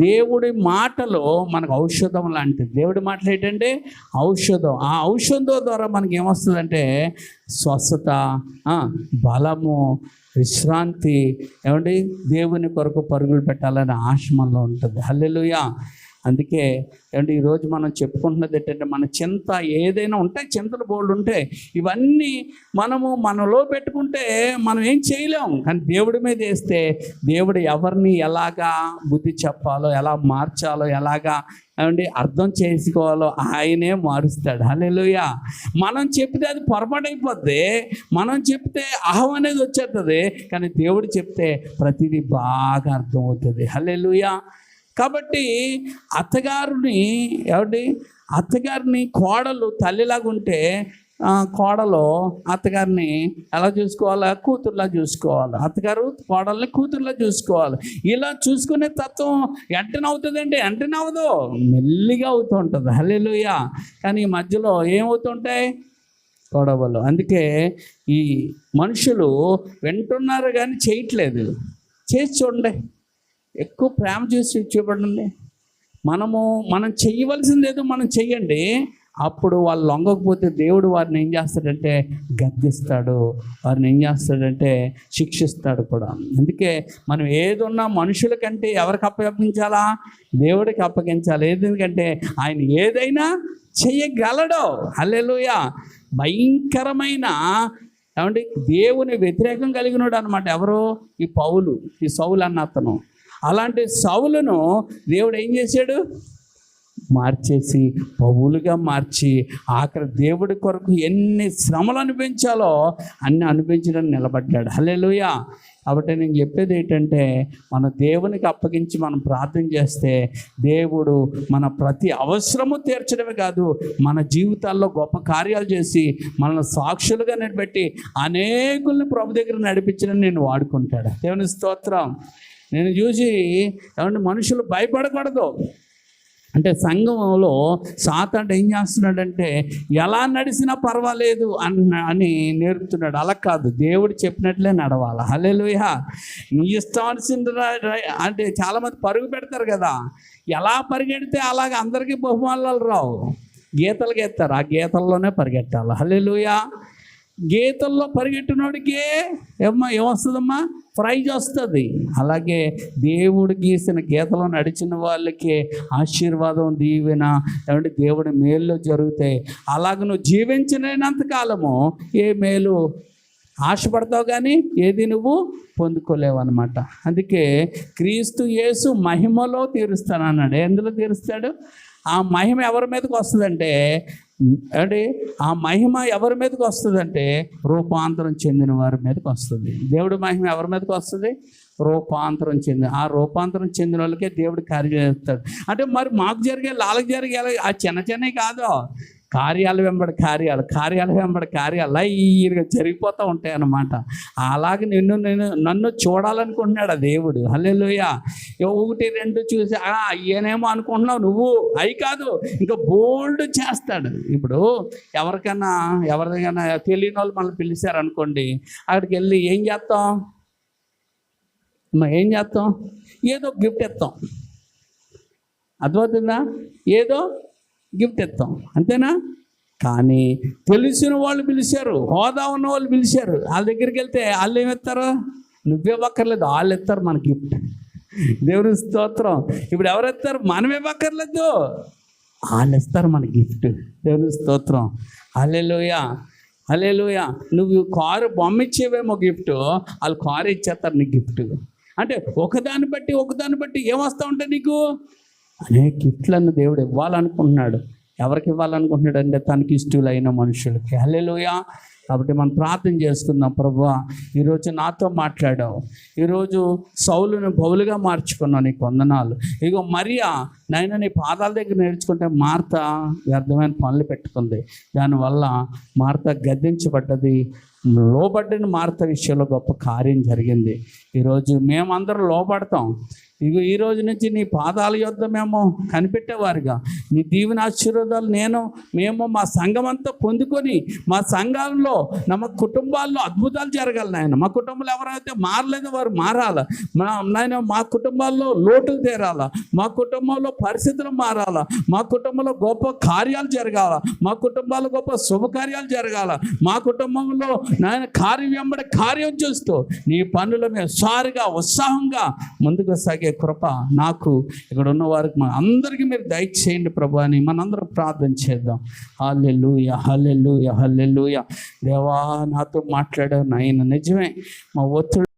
దేవుడి మాటలు మనకు ఔషధం లాంటిది. దేవుడి మాటలు ఏంటంటే ఔషధం. ఆ ఔషధం ద్వారా మనకి ఏమొస్తుందంటే స్వస్థత, బలము, విశ్రాంతి, ఏమండి దేవుని కొరకు పరుగులు పెట్టాలనే ఆశ మనలో ఉంటుంది. హల్లెలూయా. అందుకే ఏమంటే ఈరోజు మనం చెప్పుకుంటున్నది ఏంటంటే మన చింత ఏదైనా ఉంటాయి, చింతలు బోల్డ్ ఉంటాయి, ఇవన్నీ మనలో పెట్టుకుంటే మనం ఏం చేయలేము. కానీ దేవుడి మీద వేస్తే దేవుడు ఎవరిని ఎలాగా బుద్ధి చెప్పాలో, ఎలా మార్చాలో, ఎలాగా ఏమండి అర్థం చేసుకోవాలో ఆయనే మారుస్తాడు. హల్లెలూయా. మనం చెప్తే అది పొరపాటైపోద్ది, మనం చెప్తే అహం అనేది వచ్చేస్తుంది, కానీ దేవుడు చెప్తే ప్రతిదీ బాగా అర్థమవుతుంది. హల్లెలూయా. కాబట్టి అత్తగారిని కోడలు తల్లిలాగా ఉంటే కోడలు అత్తగారిని ఎలా చూసుకోవాలా, కూతురులా చూసుకోవాలి. అత్తగారు కోడల్ని కూతురులా చూసుకోవాలి. ఇలా చూసుకునే తత్వం వెంటనే అవ్వదు, మెల్లిగా అవుతూ ఉంటుంది. హల్లెలూయా. కానీ ఈ మధ్యలో ఏమవుతుంటాయి గొడవలు. అందుకే ఈ మనుషులు వింటున్నారు కానీ చేయట్లేదు. చేసి చూడండి, ఎక్కువ ప్రేమ చేసి చూపడండి. మనం చెయ్యవలసిందేదో మనం చెయ్యండి. అప్పుడు వాళ్ళు లొంగకపోతే దేవుడు వారిని ఏం చేస్తాడంటే గద్దిస్తాడు, వారిని ఏం చేస్తాడంటే శిక్షిస్తాడు కూడా. అందుకే మనం ఏదున్నా మనుషుల కంటే ఎవరికి అప్పగించాలా, దేవుడికి అప్పగించాలి. ఎందుకంటే ఆయన ఏదైనా చెయ్యగలడు. హల్లెలూయా. భయంకరమైన ఏమంటే దేవుని వ్యతిరేకం కలిగినాడు అనమాట. ఎవరు? ఈ సౌలు అన్న అతను. అలాంటి సౌలును దేవుడు ఏం చేశాడు? మార్చేసి పౌలుగా మార్చి ఆఖరి దేవుడి కొరకు ఎన్ని శ్రమలు అనిపించాలో అన్ని అనిపించడానికి నిలబడ్డాడు. హల్లెలూయా. కాబట్టి నేను చెప్పేది ఏంటంటే మన దేవునికి అప్పగించి మనం ప్రార్థన చేస్తే దేవుడు మన ప్రతి అవసరము తీర్చడమే కాదు, మన జీవితాల్లో గొప్ప కార్యాలు చేసి మనల్ని సాక్షులుగా నిలబెట్టి అనేకుల్ని ప్రభు దగ్గర నడిపించడం నేను వాడుకుంటాడు. దేవుని స్తోత్రం. నేను చూసి ఏమంటే మనుషులు భయపడకూడదు. అంటే సంఘంలో సాతాను ఏం చేస్తున్నాడంటే ఎలా నడిచినా పర్వాలేదు అని నేర్పుతున్నాడు. అలా కాదు, దేవుడు చెప్పినట్లే నడవాలి. హల్లెలూయా. నీ ఇష్టాల్సింది అంటే చాలామంది పరుగు పెడతారు కదా, ఎలా పరిగెడితే అలాగే అందరికీ బహుమానాలు రావు. గీతలు గీస్తారు, ఆ గీతల్లోనే పరిగెట్టాలి. హల్లెలూయా. గీతల్లో పరిగెట్టినోడికి ఏమొస్తుందమ్మా? ప్రైజ్ వస్తుంది. అలాగే దేవుడు గీసిన గీతలో నడిచిన వాళ్ళకి ఆశీర్వాదం, దీవెన, ఏమంటే దేవుడి మేలు జరుగుతాయి. అలాగ నువ్వు జీవించినంత కాలము ఏ మేలు ఆశపడతావు కానీ ఏది నువ్వు పొందుకోలేవు అనమాట. అందుకే క్రీస్తు యేసు మహిమలో తీరుస్తానన్నాడు. ఎందులో తీరుస్తాడు? ఆ మహిమ ఎవరి మీదకి వస్తుందంటే అంటే ఆ మహిమ ఎవరి మీదకి వస్తుందంటే రూపాంతరం చెందిన వారి మీదకి వస్తుంది. దేవుడి మహిమ ఎవరి మీదకి వస్తుంది? రూపాంతరం చెందిన. ఆ రూపాంతరం చెందిన వాళ్ళకే దేవుడు కార్యం చేస్తాడు. అంటే మరి మాకు జరిగే వాళ్ళకి జరిగే ఆ చిన్న చిన్నవి కాదు, కార్యాలు వెంబడి కార్యాలు వెంబడి కార్యాలు ఈగా జరిగిపోతూ ఉంటాయి అన్నమాట. అలాగే నన్ను చూడాలనుకుంటున్నాడు ఆ దేవుడు. హల్లెలూయా. 1, 2 చూసి అయ్యేనేమో అనుకుంటున్నావు నువ్వు, అవి కాదు, ఇంకా బోల్డ్ చేస్తాడు. ఇప్పుడు ఎవరికైనా తెలియని వాళ్ళు మనల్ని పిలిచారనుకోండి, అక్కడికి వెళ్ళి ఏం చేస్తాం? ఏదో గిఫ్ట్ ఇస్తాం. అర్థమవుతుందా? ఏదో గిఫ్ట్ ఇస్తాం, అంతేనా? కానీ తెలిసిన వాళ్ళు పిలిచారు, హోదా ఉన్న వాళ్ళు పిలిచారు, వాళ్ళ దగ్గరికి వెళ్తే వాళ్ళు ఏమిస్తారు? నువ్వేవక్కర్లేదు, వాళ్ళు ఇస్తారు మన గిఫ్ట్. దేవుని స్తోత్రం. ఇప్పుడు ఎవరు ఇస్తారు? మనం ఇవ్వక్కర్లేదు, వాళ్ళు ఇస్తారు మన గిఫ్ట్. దేవుని స్తోత్రం. హల్లెలూయా. హల్లెలూయా. నువ్వు కారు బొమ్మ ఇచ్చేవేమో గిఫ్ట్, వాళ్ళు కారు ఇచ్చేస్తారు నీ గిఫ్ట్. అంటే ఒకదాన్ని బట్టి ఏమొస్తూ ఉంటాయి నీకు? అనేక గిఫ్ట్లను దేవుడు ఇవ్వాలనుకుంటున్నాడు. ఎవరికి ఇవ్వాలనుకుంటున్నాడు అంటే తనకి ఇష్టలైన మనుషులకి. హల్లెలూయా. కాబట్టి మనం ప్రార్థన చేసుకుందాం. ప్రభువా, ఈరోజు నాతో మాట్లాడావు, ఈరోజు సౌలును పౌలుగా మార్చుకున్నావు, నీకు వందనాలు. ఇగో మరియా నాయన నీ పాదాల దగ్గర నేర్చుకుంటే మార్త వ్యర్థమైన పనులు పెట్టుకుంది, దానివల్ల మార్త గద్దించబడ్డది. లోబడ్డిన మార్త విషయంలో గొప్ప కార్యం జరిగింది. ఈరోజు మేమందరం లోబడతాం. ఇగో ఈ రోజు నుంచి నీ పాదాల యొద్ద మేము కనిపెట్టేవారుగా నీ దీవెన ఆశీర్వాదాలు మేము మా సంఘం అంతా పొందుకొని మా సంఘాల్లో మా కుటుంబాల్లో అద్భుతాలు జరగాలి నాయన. మా కుటుంబంలో ఎవరైతే మారలేదో వారు మారాలా నాయన. మా కుటుంబాల్లో లోటులు తీరాలా, మా కుటుంబంలో పరిస్థితులు మారాలా, మా కుటుంబంలో గొప్ప కార్యాలు జరగాల, మా కుటుంబాల్లో గొప్ప శుభకార్యాలు జరగాల, మా కుటుంబంలో నాయన కార్యం వెంబడి కార్యం చేస్తూ నీ పనుల మీద సారిగా ఉత్సాహంగా ముందుకు సాగే కృప నాకు ఇక్కడ ఉన్న వారికి మన అందరికీ మీరు దయచేయండి ప్రభు అని మనందరం ప్రార్థన చేద్దాం. హల్లెలూయా. హల్లెలూయా. హల్లెలూయా. దేవా, నాతో మాట్లాడావు నాయన, నిజమే మా ఒత్తిడి